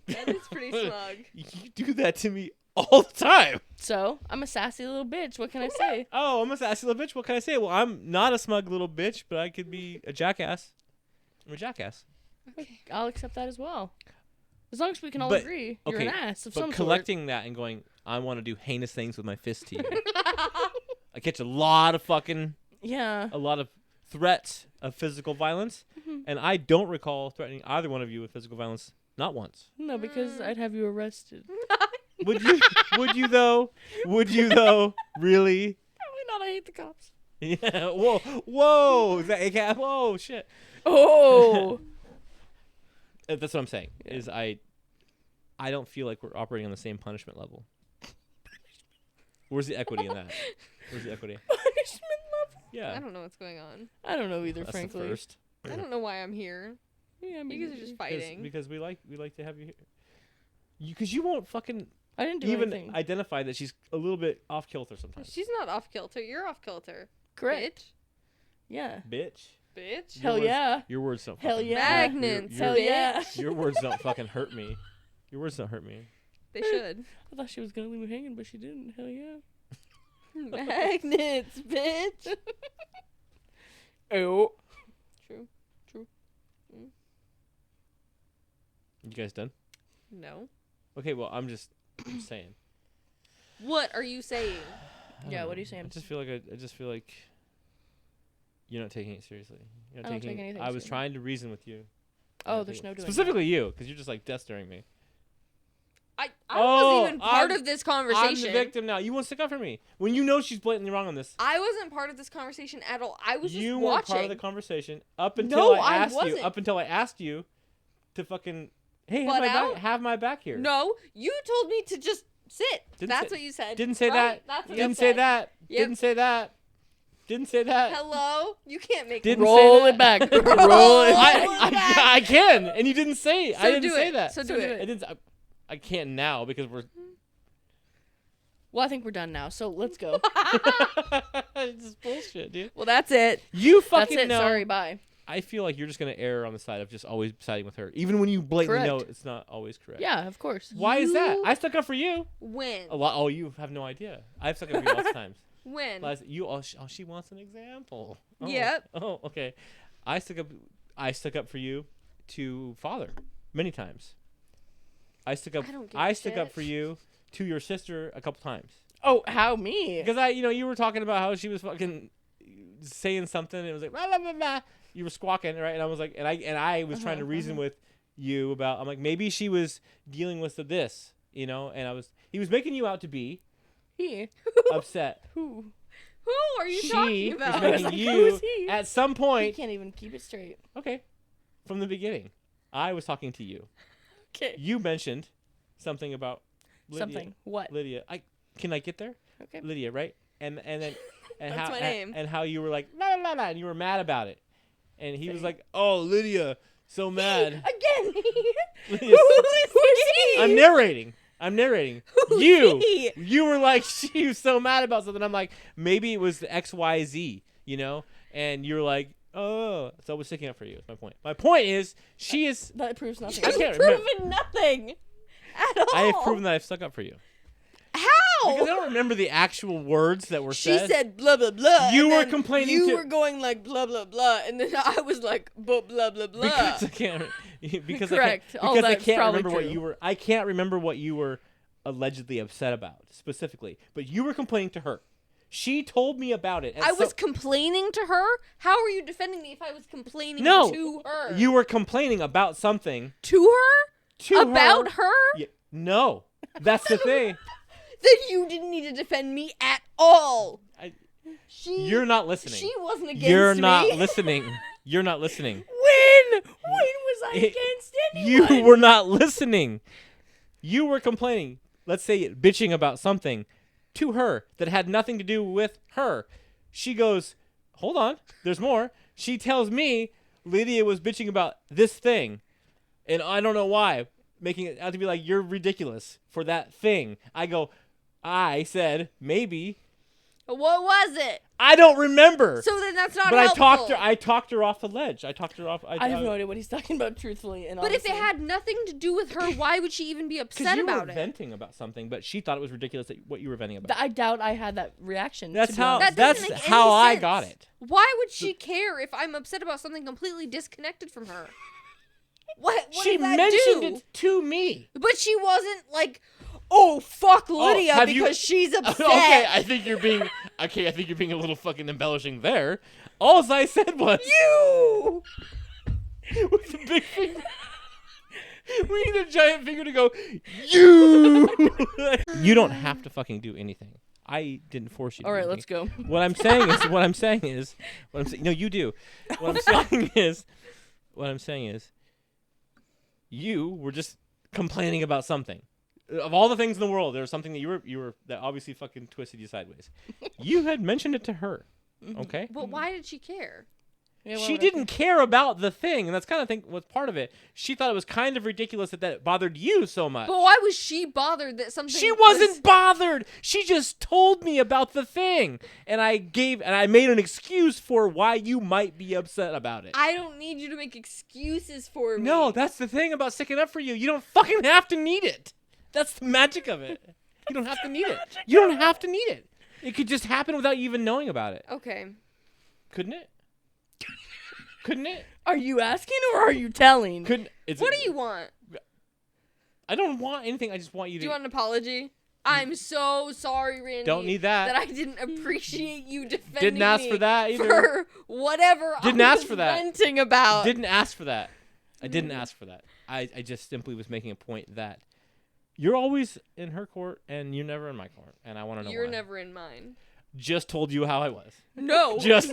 That is pretty smug. You do that to me all the time. So, I'm a sassy little bitch. What can I say? Oh, I'm a sassy little bitch. What can I say? Well, I'm not a smug little bitch, but I could be a jackass. I'm a jackass. I'll accept that as well. As long as we can all But- agree. You're okay, an ass of But some collecting that and going, I want to do heinous things with my fist to you. I catch a lot of threats of physical violence, and I don't recall threatening either one of you with physical violence. Not once. No, because I'd have you arrested. Would you? Would you though? Would you though? Really? Probably not. I hate the cops. Yeah. Whoa. Whoa. Is that ACAB? Whoa. Shit. Oh. That's what I'm saying. Yeah. Is I don't feel like we're operating on the same punishment level. Where's the equity in that? Where's the equity? Punishment level? Yeah. I don't know what's going on. I don't know either, That's frankly. the first. I don't know why I'm here. Yeah, You guys are just fighting. Because we like to have you here. Because you won't fucking I didn't do even anything. identify that she's a little bit off kilter sometimes. She's not off kilter. You're off kilter. Correct. Yeah. Bitch. Bitch. Hell yeah. Your words don't. Hell fucking- yeah. Magnets. Your- Hell yeah. Your words don't fucking hurt me. Your words don't hurt me. They should. I thought she was gonna leave me hanging, but she didn't. Hell yeah. Magnets, bitch. Oh. True. You guys done? No. Okay, well, I'm just saying. What are you saying? I don't Yeah, know. what are you saying? I just feel like you're not taking it seriously. You're not I don't take anything I was seriously. trying to reason with you. Oh, Not there's taking- no doing specifically you, because you're just like death staring me. I Oh, wasn't even part I'm- of this I'm conversation. the victim now. You won't stick up for me when you know she's blatantly wrong on this. I wasn't part of this conversation at all. I was You just weren't watching. part of the conversation up until No, I I asked you. wasn't. Up until I asked you to fucking hey, Butt out? have my back here. No, you told me to just sit. Didn't That's say- what you said. Didn't say Right? that. That's what Didn't you say said. that. Yep. Didn't say that. Didn't say that. Hello? You can't make Didn't me say Roll that. it back. Roll Roll it it back. back. I can, and you didn't say. I So didn't do say it. that. So So do do it. I didn't. I can't now because we're. Well, I think we're done now, so let's go. It's just bullshit, dude. Well, that's it. You That's fucking it. know. Sorry, bye. I feel like you're just gonna err on the side of just always siding with her, even when you blatantly know Correct. it's not always correct. Yeah, of course. Why is that? You- I stuck up for you When? a lot. Oh, you have no idea. I've stuck up for you lots of times. When? She wants an example. Oh, Yep. Oh, okay. I stuck up for you to father many times. I stuck up. I don't give I a stuck up shit. for you to your sister a couple times Oh, how me? because you were talking about how she was fucking saying something. And it was like blah, blah, blah, blah. You were squawking, right? And I was like, and I was trying to reason with you about. I'm like, maybe she was dealing with this, and he was making you out to be He. upset. Who? Who are you She talking was about? making Like, who you is he? at some He point. can't even keep it straight. Okay, from the beginning, I was talking to you. Okay. You mentioned something about Lydia. Something. What? Lydia. Can I get there? Okay. Lydia, right? And then and That's how my name. and how you were like la la la, and you were mad about it, and he was Same. like, "Oh, Lydia, so mad." Again. Lydia, Who is he? I'm narrating. Who's You. he? You were like, she was so mad about something. I'm like, maybe it was the XYZ, and you're like, oh, so I was sticking up for you. That's my point. My point is, she is. That proves nothing. I You've can't remember. proven nothing at all. I have proven that I've stuck up for you. Because I How? don't remember the actual words that were She said. said blah blah blah. You and were then complaining You to- were going like blah blah blah, and then I was like blah blah blah blah. Because I can't. Because Correct. I All can't, because I that's can't probably remember what true. you were. I can't remember what you were allegedly upset about specifically. But you were complaining to her. She told me about it. I was complaining to her. How are you defending me if I was complaining No, to her? you were complaining about something to her to about her? Yeah, no, that's the thing. Then you didn't need to defend me at all. You're not listening. She wasn't against You're me. not listening. You're not listening. When? When was I can't stand anyone. You were not listening. You were complaining. Let's say bitching about something to her that had nothing to do with her. She goes, hold on, there's more. She tells me Lydia was bitching about this thing, and I don't know why, making it out to be like, you're ridiculous for that thing. I said, maybe. What was it? I don't remember. So then that's not but helpful. I talked her off the ledge. I have no idea what he's talking about, truthfully. And but if it had nothing to do with her, why would she even be upset about you were it? venting about something, but she thought it was ridiculous what you were venting about. I doubt I had that reaction. That's how. That That's doesn't make how any I sense. got it. Why would she care if I'm upset about something completely disconnected from her? What She does that mentioned do? it to me. But she wasn't like, oh, fuck Lydia have because you- she's upset. Okay, I think you're being a little fucking embellishing there. All I said was You! with the big finger. We need a giant finger to go, you! You don't have to fucking do anything. I didn't force you to All do right, anything. let's go. What I'm saying is, no, you do. What I'm saying is, you were just complaining about something. Of all the things in the world, there was something that you were that obviously fucking twisted you sideways. You had mentioned it to her, okay? But why did she care? Yeah, She didn't care about the thing, and that's kind of was part of it. She thought it was kind of ridiculous that bothered you so much. But why was she bothered that something She wasn't bothered. She just told me about the thing, and I made an excuse for why you might be upset about it. I don't need you to make excuses for me. No, that's the thing about sticking up for you. You don't fucking have to need it. That's the magic of it. You don't have to need it. You don't have to need it. It could just happen without you even knowing about it. Okay. Couldn't it? Couldn't it? Are you asking or are you telling? What do you want? I don't want anything. I just want you to. Do you want an apology? I'm so sorry, Randy. Don't need that. That I didn't appreciate you defending Didn't ask me for that either. For whatever Didn't I ask was for that. venting about. Didn't ask for that. I didn't ask for that. I just simply was making a point that you're always in her court and you're never in my court, and I want to know You're why. never in mine. Just told you how I was. No. Just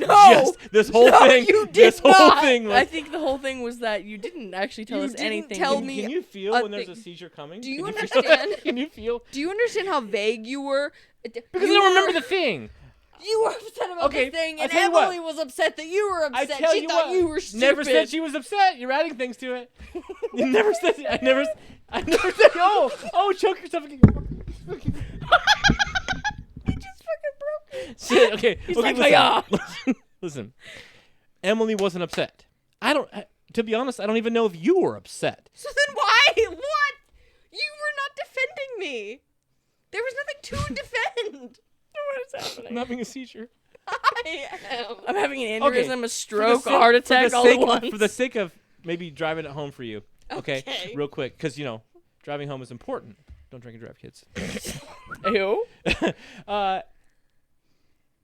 this whole No, thing. you did this whole not. thing was. I think the whole thing was that you didn't actually tell You us didn't anything. tell Can me Can you feel a when there's a thing. seizure coming? Do you Can understand? Can you feel? Do you understand how vague you were? Because I don't remember the thing. You were upset about Okay, the thing, I and tell you what. Emily was upset that you were I upset. tell She you thought what. you were stupid. Never said she was upset. You're adding things to it. You never said. I never said. Oh, choke yourself. You just fucking broke it. Shit. Okay. He's okay. like, Listen. Emily wasn't upset. To be honest, I don't even know if you were upset. So then why? What? You were not defending me. There was nothing to defend. What is I'm happening? having a seizure. I am. I'm having an Okay, aneurysm, a stroke, For a heart attack, all at once. For the sake of maybe driving it home for you. Okay. Okay. Real quick, because driving home is important. Don't drink and drive, kids. Ew.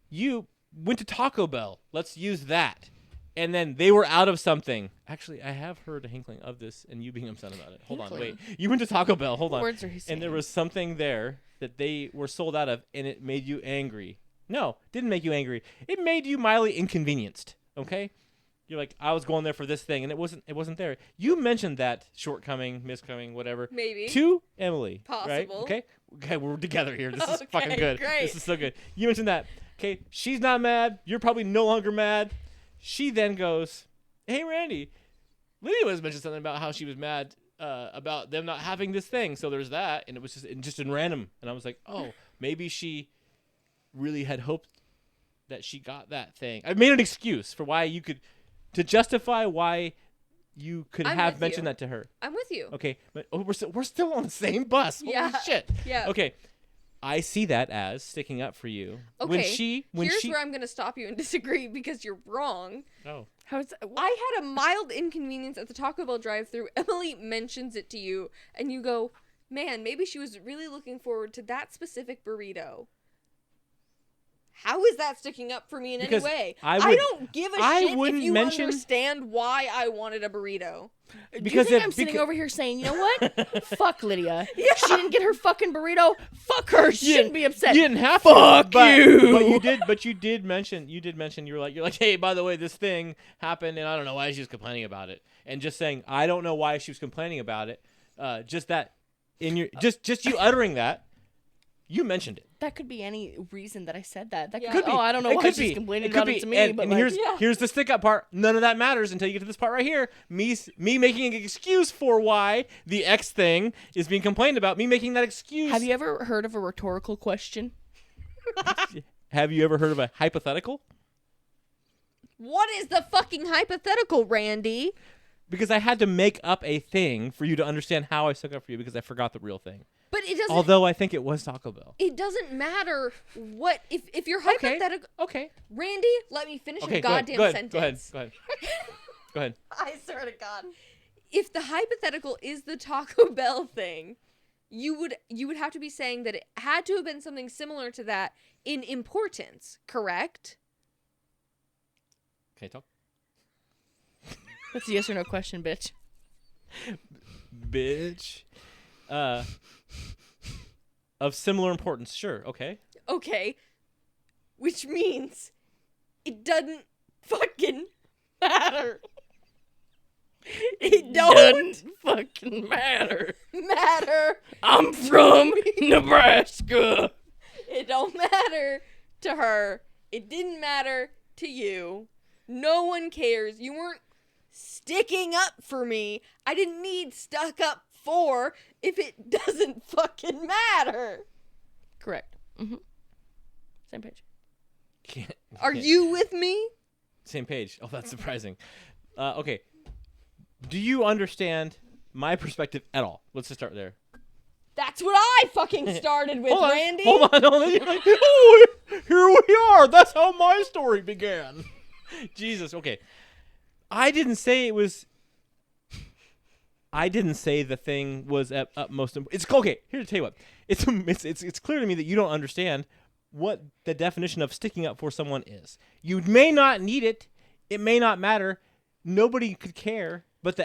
You went to Taco Bell. Let's use that. And then they were out of something. Actually, I have heard a hinkling of this and you being upset about it. Hold on, wait. You went to Taco Bell. Hold What on. words are he saying? And there was something there that they were sold out of, and it made you angry. No, didn't make you angry. It made you mildly inconvenienced. Okay. You're like, I was going there for this thing, and it wasn't there. You mentioned that shortcoming, miscoming, whatever. Maybe. To Emily. Right? Possible. Okay, we're together here. This is Okay, fucking good. great. This is so good. You mentioned that. Okay, she's not mad. You're probably no longer mad. She then goes, hey, Randy, Lydia was mentioned something about how she was mad about them not having this thing. So there's that, and it was just in random. And I was like, oh, maybe she really had hoped that she got that thing. I made an excuse for why you could, to justify why you could I'm have with mentioned you. that to her. I'm with you. Okay, but we're still on the same bus. Holy Yeah. shit. Yeah. Okay, I see that as sticking up for you. Okay. Here's where I'm going to stop you and disagree because you're wrong. Oh. How's that? I had a mild inconvenience at the Taco Bell drive-thru. Emily mentions it to you, and you go, man, maybe she was really looking forward to that specific burrito. How is that sticking up for me in Because any way? I don't give a I shit if wouldn't you mention- understand why I wanted a burrito. Do Because you think if- I'm sitting beca- over here saying, you know what? Fuck Lydia. Yeah. She didn't get her fucking burrito. Fuck her. She shouldn't be upset. You didn't have Fuck to. But you. you did mention. You're like, hey, by the way, this thing happened, and I don't know why she was complaining about it. And just saying, I don't know why she was complaining about it. Just that, in your just you uttering that, you mentioned it. That could be any reason that I said that. That Yeah. could be. Oh, I don't know It why could she's be. complaining It could about it be. to me. And, but and like, here's the stick up part. None of that matters until you get to this part right here. Me making an excuse for why the X thing is being complained about. Me making that excuse. have you ever heard of a rhetorical question? Have you ever heard of a hypothetical? What is the fucking hypothetical, Randy? Because I had to make up a thing for you to understand how I stuck up for you because I forgot the real thing. But it doesn't. Although I think it was Taco Bell. It doesn't matter what if you're Okay. hypothetical. Okay. Randy, let me finish Okay. a Go ahead. goddamn Go ahead. sentence. Go ahead. Go ahead. I swear to God. If the hypothetical is the Taco Bell thing, you would have to be saying that it had to have been something similar to that in importance, correct? Okay. Talk. That's a yes or no question, bitch. Bitch. Of similar importance. Sure. Okay. Okay. Which means it doesn't fucking matter. It don't Doesn't fucking matter. matter. I'm from Nebraska. It don't matter to her. It didn't matter to you. No one cares. You weren't sticking up for me. I didn't need stuck up for if it doesn't fucking matter. Correct. Mm-hmm. Same page. Are you with me? Same page? Oh, that's surprising. Okay. Do you understand my perspective at all? Let's just start there. That's what I fucking started with, Hold on, Randy. Hold on. You're like, oh, here we are. That's how my story began. Jesus. Okay. I didn't say it was. I didn't say the thing was at utmost. It's okay. Here to tell you what. It's clear to me that you don't understand what the definition of sticking up for someone is. You may not need it. It may not matter. Nobody could care. But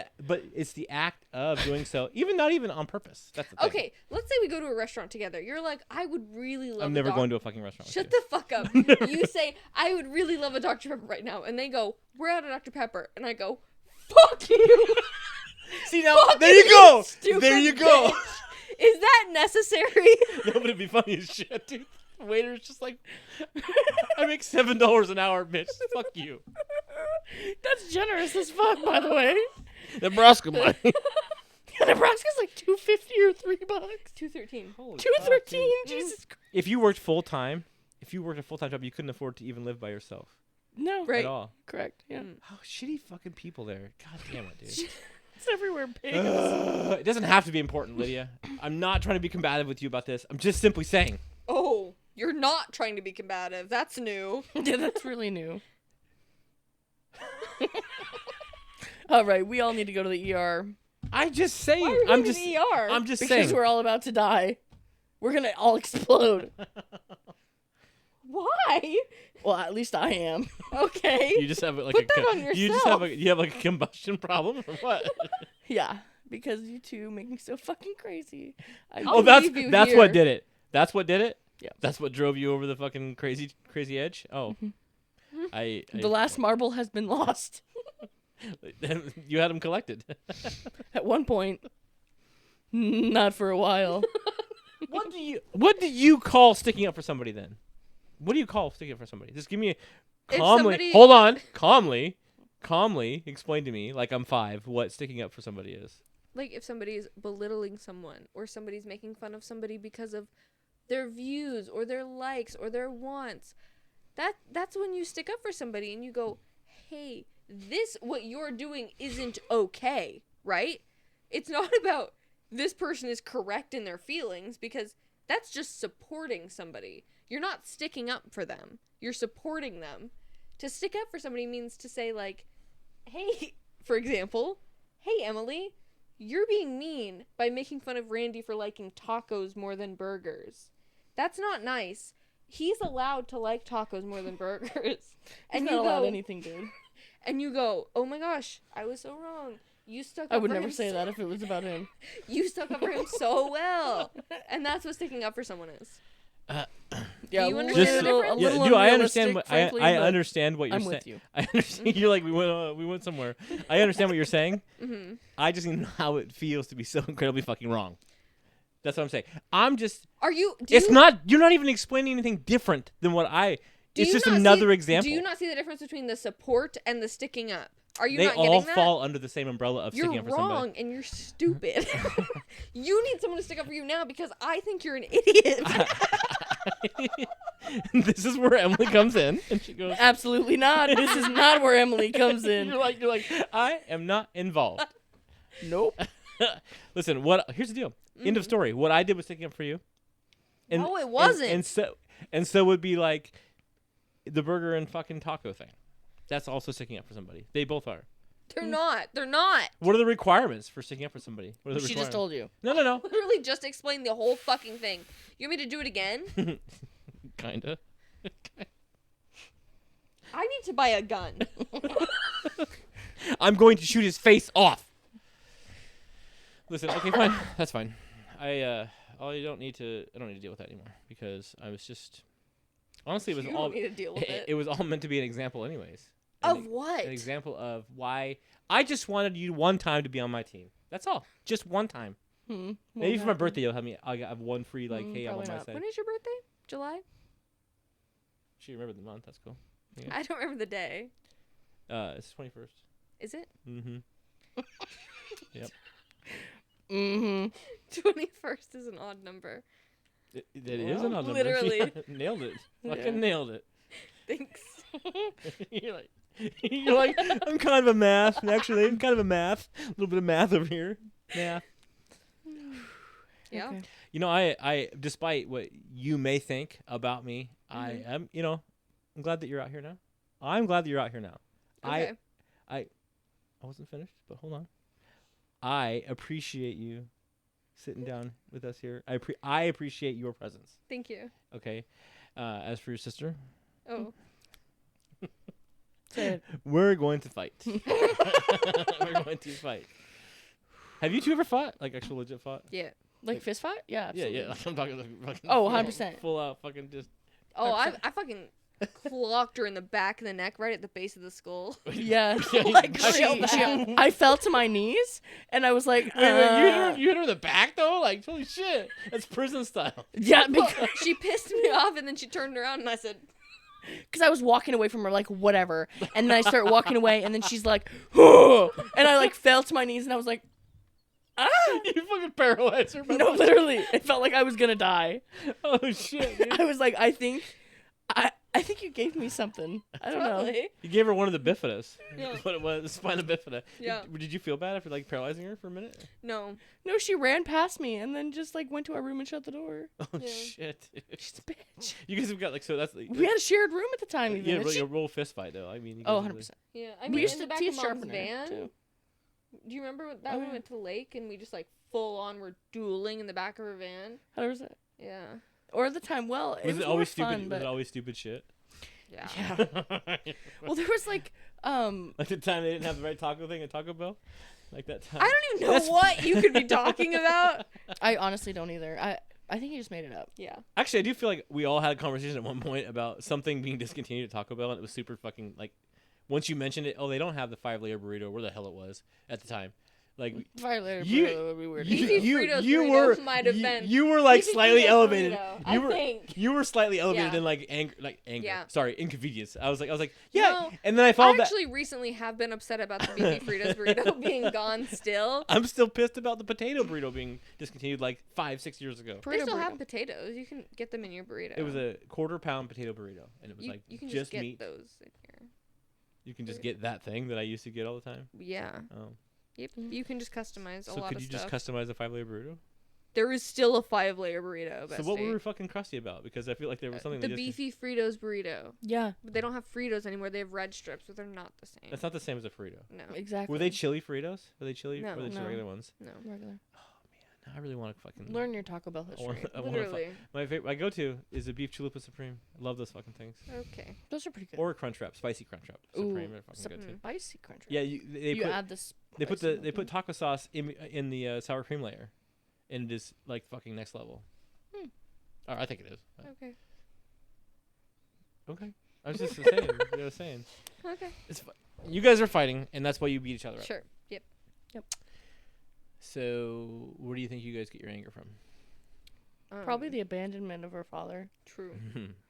it's the act of doing so, not even on purpose. That's the thing. Okay, let's say we go to a restaurant together. You're like, I would really love I'm never going to a fucking restaurant. Shut with you. the fuck up. You say, I would really love a Dr. Pepper right now. And they go, we're out of Dr. Pepper. And I go, fuck you. See now, Fuck there you go. stupid There you go. bitch. Is that necessary? That would be funny as shit, dude. The waiter's just like, I make $7 an hour, bitch. Fuck you. That's generous as fuck, by the way. Nebraska money. Nebraska's like $2.50 or $3. $2.13. $2.13. Jesus Christ. If you worked full time, if you worked a full time job, you couldn't afford to even live by yourself No. Right. at all. Correct. Yeah. Oh, shitty fucking people there. God damn it, dude. It's everywhere. Pigs. It doesn't have to be important, Lydia. I'm not trying to be combative with you about this. I'm just simply saying. Oh, you're not trying to be combative. That's new. Yeah, that's really new. All right, we all need to go to the ER I just saying. Why are we I'm going to just. the ER? I'm just because saying. we're all about to die. We're gonna all explode. Why? Well, at least I am. Okay. You just have like Put a. that on You just have yourself. you have like a combustion problem or what? Yeah, because you two make me so fucking crazy. I'll Oh, that's leave you that's here. what did it. That's what did it. Yeah. That's what drove you over the fucking crazy edge. Oh, I The last marble has been lost. you had them collected. At one point. Not for a while. What do you call sticking up for somebody then? What do you call sticking up for somebody? Just give me calmly. somebody- Hold on, calmly explain to me like I'm 5 what sticking up for somebody is. Like if somebody's belittling someone or somebody's making fun of somebody because of their views or their likes or their wants. That's when you stick up for somebody and you go, "Hey, what you're doing isn't okay," right? It's not about this person is correct in their feelings because that's just supporting somebody. You're not sticking up for them. You're supporting them. To stick up for somebody means to say like, "Hey," for example, "Hey, Emily, you're being mean by making fun of Randy for liking tacos more than burgers. That's not nice. he's allowed to like tacos more than burgers. And And not you allowed go, anything good. and you go, oh my gosh, I was so wrong. You stuck up I would for never him say so- that if it was about him. You stuck up for him so well. And that's what sticking up for someone is. Yeah, you a understand the little, difference? a little do I understand? unrealistic, frankly, I but understand what you're I'm saying. with you. I understand. You're like we went somewhere. I understand what you're saying. Mm-hmm. I just need to know how it feels to be so incredibly fucking wrong. That's what I'm saying. I'm just. Are you? It's not. You're not even explaining anything different than what I. It's just another example. Do you not see the difference between the support and the sticking up? Are you They not getting all that? fall under the same umbrella of You're sticking up for wrong somebody. and you're stupid. You need someone to stick up for you now because I think you're an idiot. This is where Emily comes in, and she goes, Absolutely not. This is not where Emily comes in. you're like, I am not involved. Nope. Listen, here's the deal. End of story. What I did was sticking up for you. No, it wasn't. And so would be like the burger and fucking taco thing. That's also sticking up for somebody. They both are. They're not. They're not. What are the requirements for sticking up for somebody? What are the She just requirements? told you. No. Literally just explained the whole fucking thing. You want me to do it again? Kinda. I need to buy a gun. I'm going to shoot his face off. Listen, okay, fine. That's fine. I don't need to deal with that anymore because I was just honestly it was You all don't need to deal with it. it was all meant to be an example anyways. Of what? An example of why I just wanted you one time to be on my team. That's all. Just one time. Maybe for my birthday you'll have me. I'll have one free hey, I'm on probably my not. side. When is your birthday? July? She remembered the month. That's cool. Yeah. I don't remember the day. It's 21st. Is it? Mm-hmm. Yep. Mm-hmm. 21st is an odd number. It is an odd number. Literally. Yeah, nailed it. Fucking Yeah. nailed it. Thanks. You're like, I'm kind of a math. Actually, I'm kind of a math. A little bit of math over here. Math. Yeah. Okay. You know, I despite what you may think about me, I am, I'm glad that you're out here now. I'm glad that you're out here now. Okay. I wasn't finished, but hold on. I appreciate you sitting down with us here. I appreciate your presence. Thank you. Okay. As for your sister, Oh. Say it. we're going to fight. We're going to fight. Have you two ever fought? Like actual legit fought? Yeah. Like fist fight? Yeah, absolutely. Yeah. Like I'm talking like fucking. Oh, 100%. Full out fucking just. Oh, I fucking clocked her in the back of the neck, right at the base of the skull. Yeah. Like, She- real bad. I fell to my knees, and I was like, Wait, you hit her in the back though? Like holy shit, that's prison style. yeah, because She pissed me off, and then she turned around, and I said, I was walking away from her, like, whatever. And then I start walking away, and then she's like, oh, and I, like, fell to my knees, and I was like, ah. You fucking paralyzed her. No, literally. It felt like I was gonna die. Oh shit, dude. I was like, I think you gave me something. I don't know. probably. You gave her one of the bifidus. Yeah. That's what it was, spina bifida. Yeah. Did you feel bad after like paralyzing her for a minute? No. No, she ran past me and then just, like, went to our room and shut the door. Oh Yeah. shit. She's a bitch. You guys have got like so that's like, We had a shared room at the time, even. yeah, and really she- a roll fist fight though. I mean, you Oh, guys 100%. Yeah. I We mean, used in the to back teeth of Mom's sharpener, van. too. Do you remember that Oh, we yeah. went to the lake and we just like full on were dueling in the back of her van? 100%. Yeah. Or the time, well, Was was it always more stupid? fun, Was but it always stupid shit? Yeah. yeah. Well, there was like, Like the time they didn't have the right taco thing at Taco Bell? Like that time. I don't even know what you could be talking about. I honestly don't either. I think you just made it up. Yeah. Actually, I do feel like we all had a conversation at one point about something being discontinued at Taco Bell, and it was super fucking like. Once you mentioned it, oh, they don't have the 5-layer burrito. Where the hell it was at the time? Like Fire You- would be weird. Beefy Fritos you burritos were might have been- you were like Beefy slightly Fritos elevated. burrito, You I were think. you were slightly elevated Yeah. in like anger, Yeah. Sorry, inconvenience. I was like yeah, No, and then I I followed that. actually recently have been upset about the Beefy Fritos burrito being gone still. I'm still pissed about the potato burrito being discontinued like 5-6 years ago. They Burrito still burrito. have potatoes. You can get them in your burrito. It was a quarter-pound potato burrito, and it was like you can just get meat. those in here. You can just get that thing that I used to get all the time. Yeah. Oh, Yep. You can just customize a so lot could of you stuff. just customize a 5-layer burrito? There is still a 5-layer burrito. So what bestie. were we fucking crusty about? Because I feel like there was something the that Beefy Fritos burrito. Yeah, But they don't have Fritos anymore. They have red strips, but they're not the same. That's not the same as a Frito. No. exactly. Were they chili Fritos? Were they chili? No. Or were they just No. regular ones? No. regular? I really want to fucking Learn your Taco Bell history. I wanna Literally. my go-to is a beef chalupa supreme. I love those fucking things. Okay. Those are pretty good. Or a Crunchwrap, spicy Crunchwrap supreme. Ooh, Are fucking good too. spicy crunch. Yeah, they you put add this. they put taco sauce in the sour cream layer, and it is like fucking next level. Or I think it is. Okay. Okay. I was just saying. I was saying. Okay. You guys are fighting, and that's why you beat each other up. Sure. Yep. So, where do you think you guys get your anger from? Probably the abandonment of her father. True.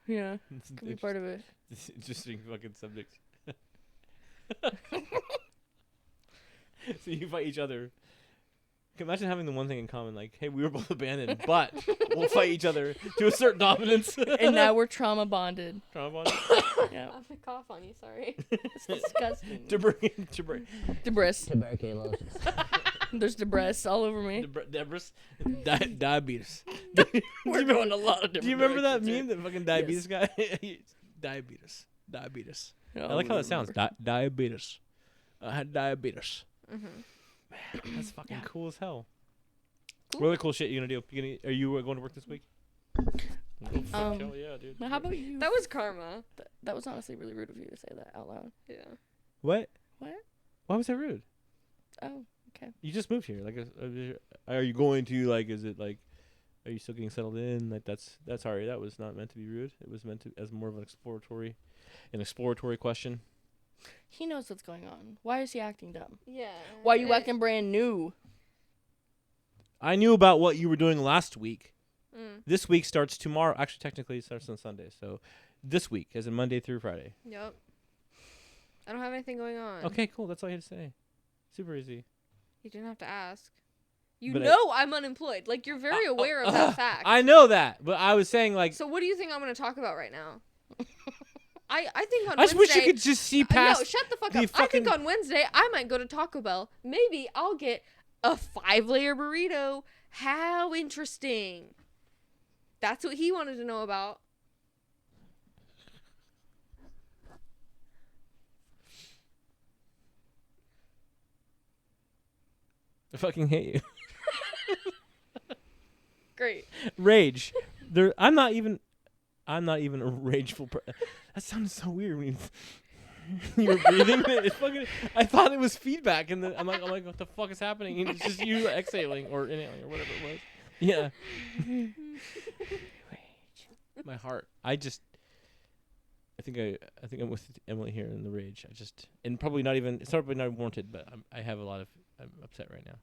Yeah, could be part of it. It's interesting fucking subject. So you fight each other. Imagine having the one thing in common, like, hey, we were both abandoned, but we'll fight each other to assert dominance. And now we're trauma bonded. Trauma bond. Yeah, I'm gonna cough on you. Sorry. it's disgusting. Debris. Tuberculosis. There's debris all over me. Diabetes. We're going a lot of different. Do you remember that directions meme, that fucking diabetes guy? Diabetes. here. I like how that sounds. Diabetes. I had diabetes. Mm-hmm. Man, that's fucking Yeah. cool as hell. Cool. What other cool shit you gonna do? Are you going to work this week? Hell yeah, dude. How about you? That was karma. That was honestly really rude of you to say that out loud. Yeah. What? What? Why was that rude? Oh, okay. You just moved here. Like, are you going to, like? Is it like? Are you still getting settled in? Like, that's sorry. That was not meant to be rude. It was meant to as more of an exploratory question. He knows what's going on. Why is he acting dumb? Yeah. Why are you acting brand new? I knew about what you were doing last week. Mm. This week starts tomorrow. Actually, technically, it starts on Sunday. So, this week, as in Monday through Friday. Yep. I don't have anything going on. Okay, cool. That's all you had to say. Super easy. You didn't have to ask. You But know I'm unemployed. Like, you're very aware of that fact. I know that, but I was saying, like, So what do you think I'm going to talk about right now? I think on I just Wednesday... wish you could just see past. No, shut the fuck the up. I think fucking- on Wednesday, I might go to Taco Bell. Maybe I'll get a 5-layer burrito. How interesting. That's what he wanted to know about. I fucking hate you. Great. Rage. I'm not even a rageful person. That sounded so weird when you were breathing. It's fucking. I thought it was feedback, and then I'm like, what the fuck is happening? And it's just you exhaling or inhaling or whatever it was. Yeah. Rage. My heart. I think I'm with Emily here in the rage. And probably not even. It's probably not warranted, but I have a lot of. I'm upset right now.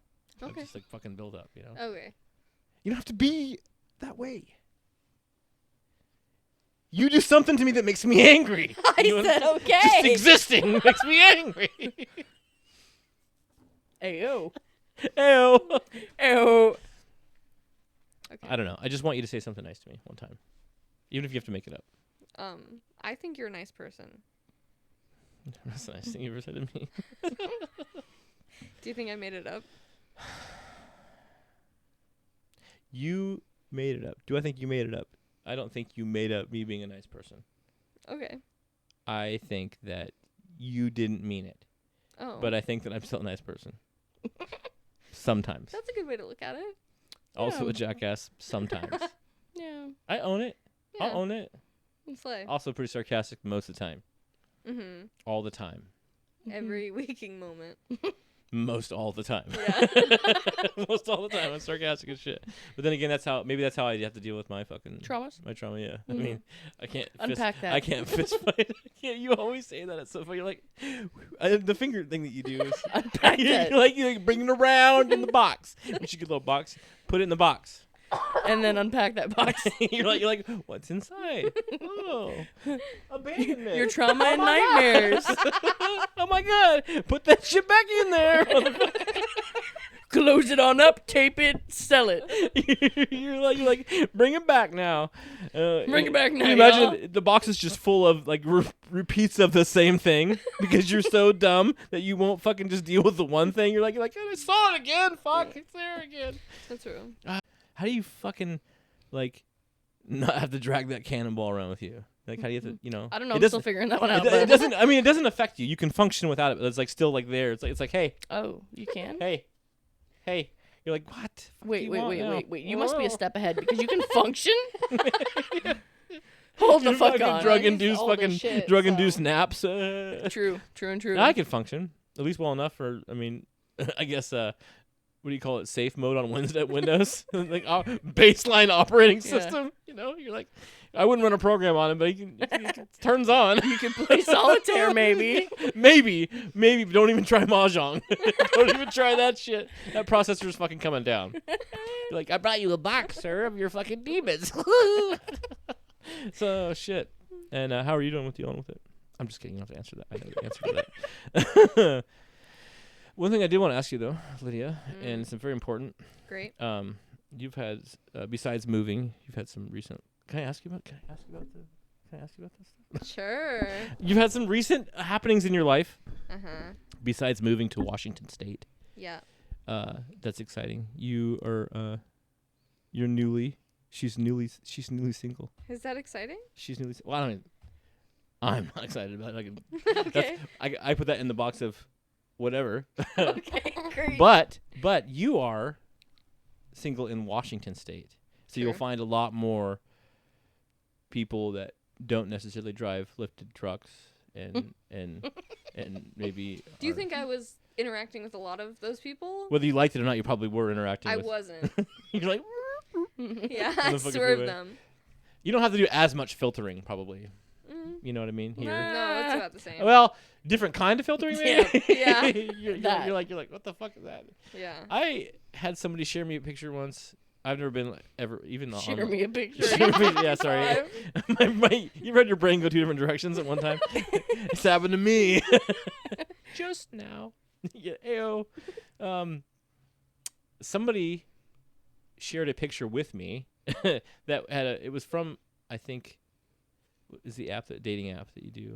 Okay. I'm just like fucking build up, you know. Okay. You don't have to be that way. You do something to me that makes me angry. I You know, said okay. Just existing makes me angry. Ayo. Ew. Ew. Okay. I don't know. I just want you to say something nice to me one time, even if you have to make it up. I think you're a nice person. That's the nice thing you ever said to me. Do you think I made it up? You made it up. Do I think you made it up? I don't think you made up me being a nice person. Okay. I think that you didn't mean it. Oh. But I think that I'm still a nice person. Sometimes. That's a good way to look at it. Also Yeah. a jackass sometimes. Yeah. I own it. Yeah. I'll own it. Slay. Also pretty sarcastic most of the time. Mm-hmm. All the time. Every waking moment. Most all the time. Yeah. Most all the time. I'm sarcastic as shit. But then again, that's how I have to deal with my fucking Traumas? My trauma, yeah. I Mhm. mean, I can't Unpack that. I can't fist fight. Yeah, you always say that. It's so funny. You're like, the finger thing that you do is Unpack that. you're like bring it around in the box. Which you get a little box. Put it in the box. And then unpack that box. you're like, what's inside? Oh, abandonment. Your trauma and nightmares. Oh my god! Put that shit back in there. Close it on up, tape it, sell it. you're like, bring it back now. Bring it back now, Can you imagine the box is just full of like repeats of the same thing because you're so dumb that you won't fucking just deal with the one thing. You're like, I saw it again. Fuck, it's there again. That's true. How do you fucking like not have to drag that cannonball around with you? Like, how do you have to, you know? I don't know. It I'm still doesn't- figuring that one out. It but- doesn't. I mean, it doesn't affect you. You can function without it, but it's like still like there. It's like, hey, Oh, you can? hey, You're like, what? the fuck do Wait. you want now?" You must be a step ahead because you can function. Hold the fuck on. Drug-induced All this fucking shit, drug-induced so. naps. True. I can function at least well enough for. I mean, I guess. What do you call it? Safe mode on Windows, like baseline operating system. You know, you're like, I wouldn't run a program on it, but it turns on. You can play solitaire, maybe. maybe. Don't even try mahjong. Don't even try that shit. That processor's fucking coming down. You're like, I brought you a box, sir, of your fucking demons. So shit. And how are you doing with dealing with it? I'm just kidding. You don't have to answer that. I know the answer to that. One thing I did want to ask you though, Lydia, and it's very important. Great. You've had besides moving, you've had some recent. Can I ask you about this stuff? Sure. You've had some recent happenings in your life Besides besides moving to Washington State. Yeah. That's exciting. You are you're newly. She's newly single. Is that exciting? She's newly. Well, I mean, I'm not excited about it. Okay. I put that in the box of whatever. Okay, great. But you are single in Washington State, so you'll Sure. find a lot more people that don't necessarily drive lifted trucks and maybe. Do you think I was interacting with a lot of those people? whether you liked it or not, you probably were interacting. I with wasn't. You're like, Yeah, On I the fucking swerved freeway. them. you don't have to do as much filtering, probably. Mm. You know what I mean? Here. No, it's about the same. Well, different kind of filtering, maybe. Yeah. you're That. like, what the fuck is that? Yeah. I had somebody share me a picture once. I've never been ever even on. Share me a picture. Yeah, sorry. You read your brain go two different directions at one time. It's happened to me. Just now. Yeah, ayo. Somebody shared a picture with me that had it was from, I think, what is the dating app that you do,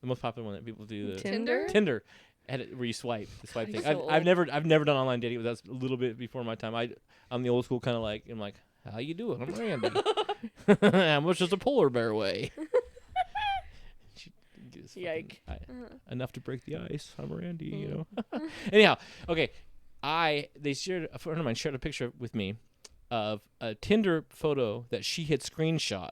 the most popular one that people do, the Tinder? Tinder. Had it where you swipe the swipe You're thing. so I've never done online dating, but that's a little bit before my time. I'm the old school kind of like, I'm like, how you doing? I'm Randy. How much does a polar bear weigh? She gives fucking- Yike. enough to break the ice. I'm Randy, you know. Anyhow, okay. A friend of mine shared a picture with me of a Tinder photo that she had screenshot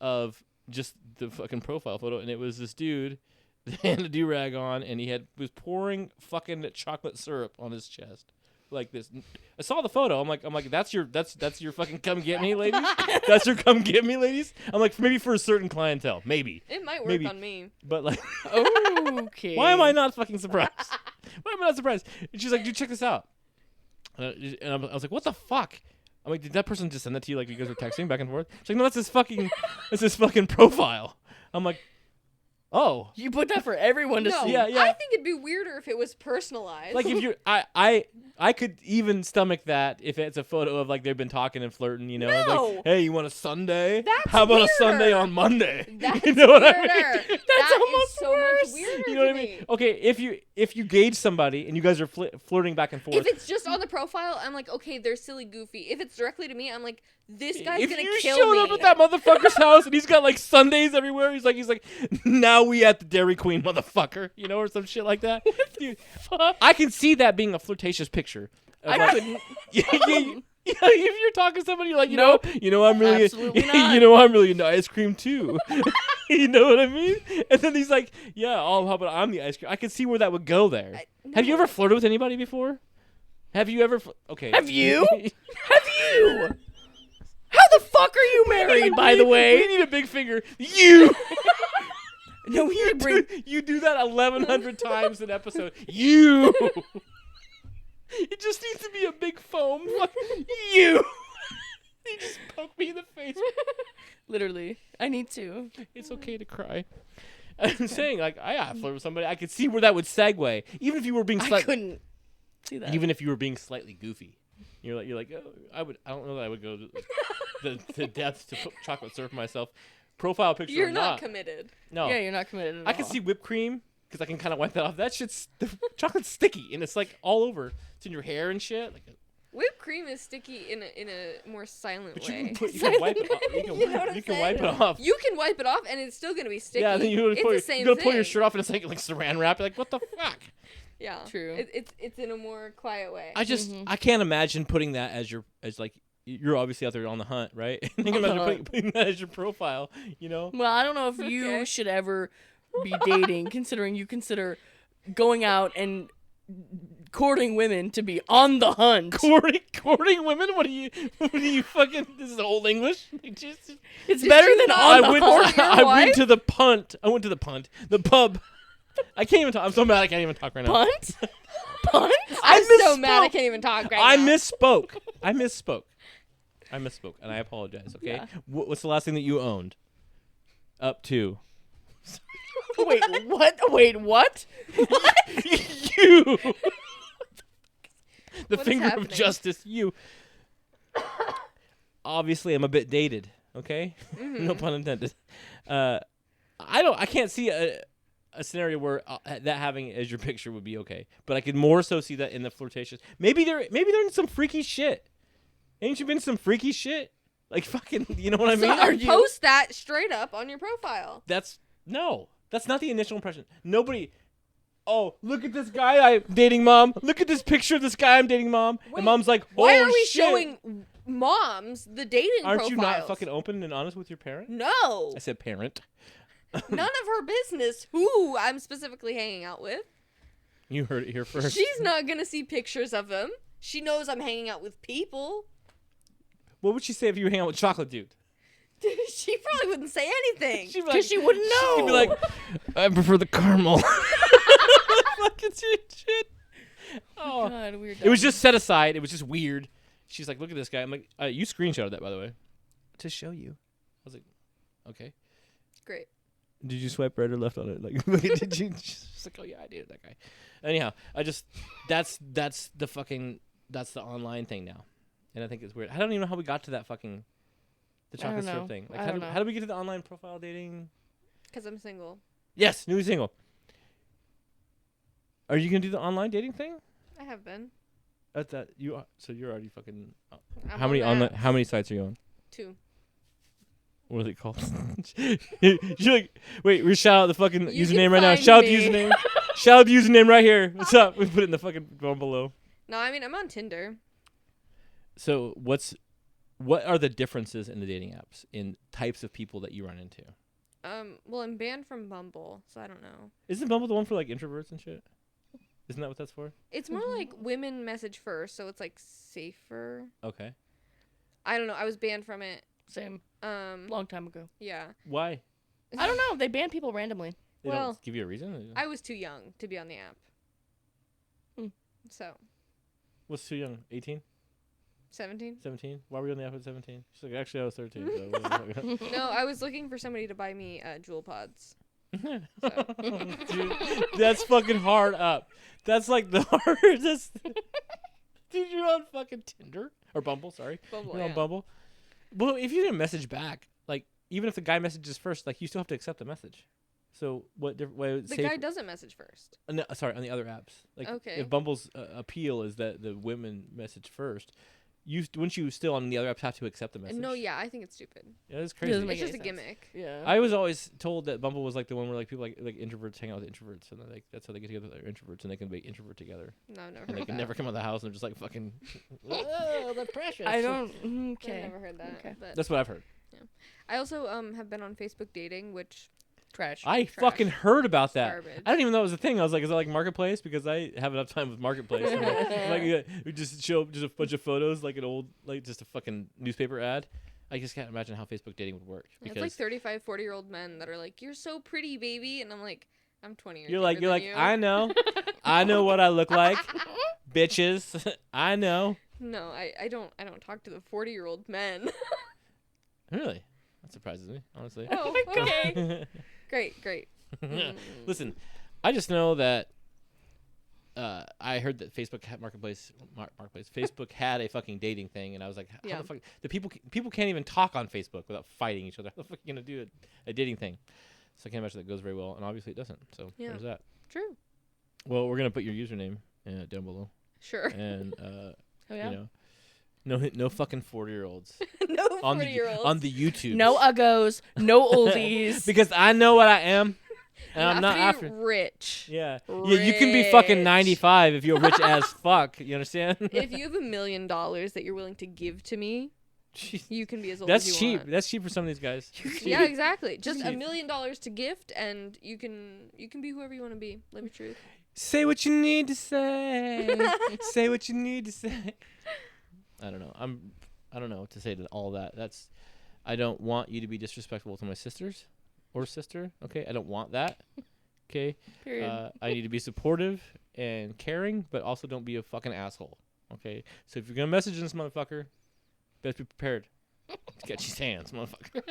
of just the fucking profile photo, and it was this dude that had a do-rag on, and was pouring fucking chocolate syrup on his chest. Like this. I saw the photo. I'm like, that's your fucking come get me, ladies. That's your come get me, ladies. I'm like, maybe for a certain clientele, maybe. It might work Maybe. on me. But like, Okay. why am I not fucking surprised? Why am I not surprised? And she's like, dude, check this out. And I was like, what the fuck? I'm like, did that person just send that to you? Like, you guys were texting back and forth? She's like, no, that's his fucking profile. I'm like, oh. You put that for everyone to No, see. Yeah. I think it'd be weirder if it was personalized. Like if you're, I could even stomach that if it's a photo of like they've been talking and flirting, you know, No. like, hey, you want a Sunday? That's How about weirder. a Sunday on Monday? That's you know what weirder. I mean? That's almost so worse. much weirder. You know what I to mean? me. Okay, if you gauge somebody and you guys are flirting back and forth. If it's just on the profile, I'm like, okay, they're silly, goofy. If it's directly to me, I'm like, this guy's if gonna you kill showed me. up at that motherfucker's house and he's got like Sundays everywhere, he's like, now we at the Dairy Queen, motherfucker, you know, or some shit like that. Dude, I can see that being a flirtatious picture. I couldn't. Yeah, if you're talking to somebody, you're like, I'm really, Absolutely not. I'm really into ice cream too. You know what I mean? And then he's like, yeah, how about I'm the ice cream? I can see where that would go there. Have you ever flirted with anybody before? Have you ever? Okay. Have you? Have you? How the fuck are you married, by the We way? need a big finger. You. No, we need to bring. You do that 1,100 times an episode. You. It just needs to be a big foam. You. You just poke me in the face. Literally, I need to. It's okay to cry. I'm saying, like, I flirt with somebody. I could see where that would segue, even if you were being I slightly, couldn't see that. even if you were being slightly goofy. You're like, oh, I don't know that I would go to the depths to put chocolate syrup for myself. Profile picture. You're or not committed. No. Yeah, you're not committed at I can all. see whipped cream because I can kind of wipe that off. That shit's the chocolate's sticky and it's like all over. It's in your hair and shit. Like, Whipped cream is sticky in a more silent but way. you can wipe it off. You know what I'm You can saying? wipe it off. You can wipe it off, and it's still gonna be sticky. Yeah, then you it's gotta the same pull your thing. shirt off and it's like saran wrap. You're like, what the fuck? Yeah. True. It's in a more quiet way. I just I can't imagine putting that as like you're obviously out there on the hunt, right? I can imagine putting that as your profile, you know? Well, I don't know if you should ever be dating, considering you consider going out and courting women to be on the hunt. Courting women? What are you fucking? This is old English. It's better than on the hunt. I went to the punt. I went to the punt. The pub. I can't even talk. I'm so mad I can't even talk right now. Punt? Punt? I'm so mad I can't even talk right I now. misspoke. And I apologize, okay? Yeah. What's the last thing that you owned? Up to. Wait, what? Wait, what? You! The What is finger happening? of justice, you. Obviously, I'm a bit dated, okay? No pun intended. I can't see a scenario where that having as your picture would be okay. But I could more so see that in the flirtatious. Maybe they're in some freaky shit. Ain't you been some freaky shit? Like fucking, you know what I mean? So post that straight up on your profile. That's not the initial impression. Nobody. Oh, look at this guy I'm dating, mom. Look at this picture of this guy I'm dating, mom. Wait, and mom's like, oh, why are we shit. showing moms the dating Aren't profiles? you not fucking open and honest with your parent? No. I said parent. None of her business who I'm specifically hanging out with. You heard it here first. She's not going to see pictures of them. She knows I'm hanging out with people. What would she say if you were hanging out with Chocolate Dude? She probably wouldn't say anything. She'd be Because she wouldn't know. She'd be like, I prefer the caramel. Fucking shit. Oh. God, weird. It was just set aside. It was just weird. She's like, look at this guy. I'm like, you screenshotted that, by the way. To show you. I was like, okay. Great. Did you swipe right or left on it? Like, did you? She's like, oh yeah, I dated that guy. Anyhow, that's the online thing now, and I think it's weird. I don't even know how we got to that fucking the chocolate syrup thing. Like, how did we get to the online profile dating? Because I'm single. Yes, newly single. Are you gonna do the online dating thing? I have been. That's that you are. So you're already fucking. I'm How many on that. online? How many sites are you on? 2. What are they called? You're like, wait, we shout out the fucking You username can right now. find Shout out the me. username. Shout out the username right here. What's up? We put it in the fucking phone below. No, I mean, I'm on Tinder. So what are the differences in the dating apps in types of people that you run into? Well, I'm banned from Bumble, so I don't know. Isn't Bumble the one for like introverts and shit? Isn't that what that's for? It's more like women message first, so it's like safer. Okay. I don't know. I was banned from it. Same. Long time ago. Yeah. Why? I don't know. They ban people randomly. They Well, don't give you a reason? I was too young to be on the app. Hmm. So, What's too young? 18? 17? 17? Why were you on the app at 17? She's like, actually, I was 13. So what the fuck? No, I was looking for somebody to buy me jewel pods. Dude, that's fucking hard up. That's like the hardest. Dude, you're on fucking Tinder or Bumble. Sorry, Bumble, you're on yeah. Bumble. Well, if you didn't message back, like even if the guy messages first, like you still have to accept the message. So what? The guy doesn't message first. No, sorry, on the other apps. Like Okay. if Bumble's appeal is that the women message first, wouldn't you still on the other apps have to accept the message? No, yeah, I think it's stupid. Yeah, that's It crazy. doesn't make It's just a any sense. gimmick. Yeah. I was always told that Bumble was like the one where like people like introverts hang out with introverts, and like that's how they get together with their introverts, and they can be introvert together, No, I've never and heard they can that. never come out of the house, and they're just like fucking. Oh, they're precious. I don't. I've Okay. never heard that. Okay. But That's what I've heard. I also have been on Facebook dating, which Trash. I Trash. fucking heard about that. Garbage. I didn't even know it was a thing. I was like, is that like Marketplace? Because I have enough time with Marketplace. And, like, we just show up just a bunch of photos, like an old, like just a fucking newspaper ad. I just can't imagine how Facebook dating would work. it's Because like 35, 40-year-old men that are like, "You're so pretty, baby," and I'm like, "I'm 20 years you're younger like, than you." I know. I know what I look like. Bitches. I know. No, I don't talk to the 40-year-old men. Really? That surprises me, honestly. Oh, okay. Great. Listen, I just know that I heard that Facebook had Marketplace. Facebook had a fucking dating thing, and I was like, how Yeah. the fuck? The people can't even talk on Facebook without fighting each other. How the fuck are you gonna do a dating thing? So I can't imagine that goes very well, and obviously it doesn't. So Yeah. there's that. True. Well, we're gonna put your username down below, Sure. and Oh yeah. you know, no fucking 40-year-olds No on 40-year-olds. the YouTube. No uggos. No oldies. because I know what I am. And You I'm have not to be after. rich. Yeah. Yeah, you can be fucking Rich. 95 if you're rich as fuck. You understand? If you have $1 million that you're willing to give to me, Jeez. you can be as old That's as you cheap. want. That's cheap for some of these guys. It's cheap. Yeah, exactly. Just Cheap. $1 million to gift, and you can be whoever you want to be. Live your truth. Say what you need to say. Say what you need to say. I don't know. I don't know what to say to all that. I don't want you to be disrespectful to my sisters or sister. Okay, I don't want that. Okay. Period. I need to be supportive and caring, but also don't be a fucking asshole. Okay. So if you're gonna message this motherfucker, better be prepared to catch his hands, motherfucker.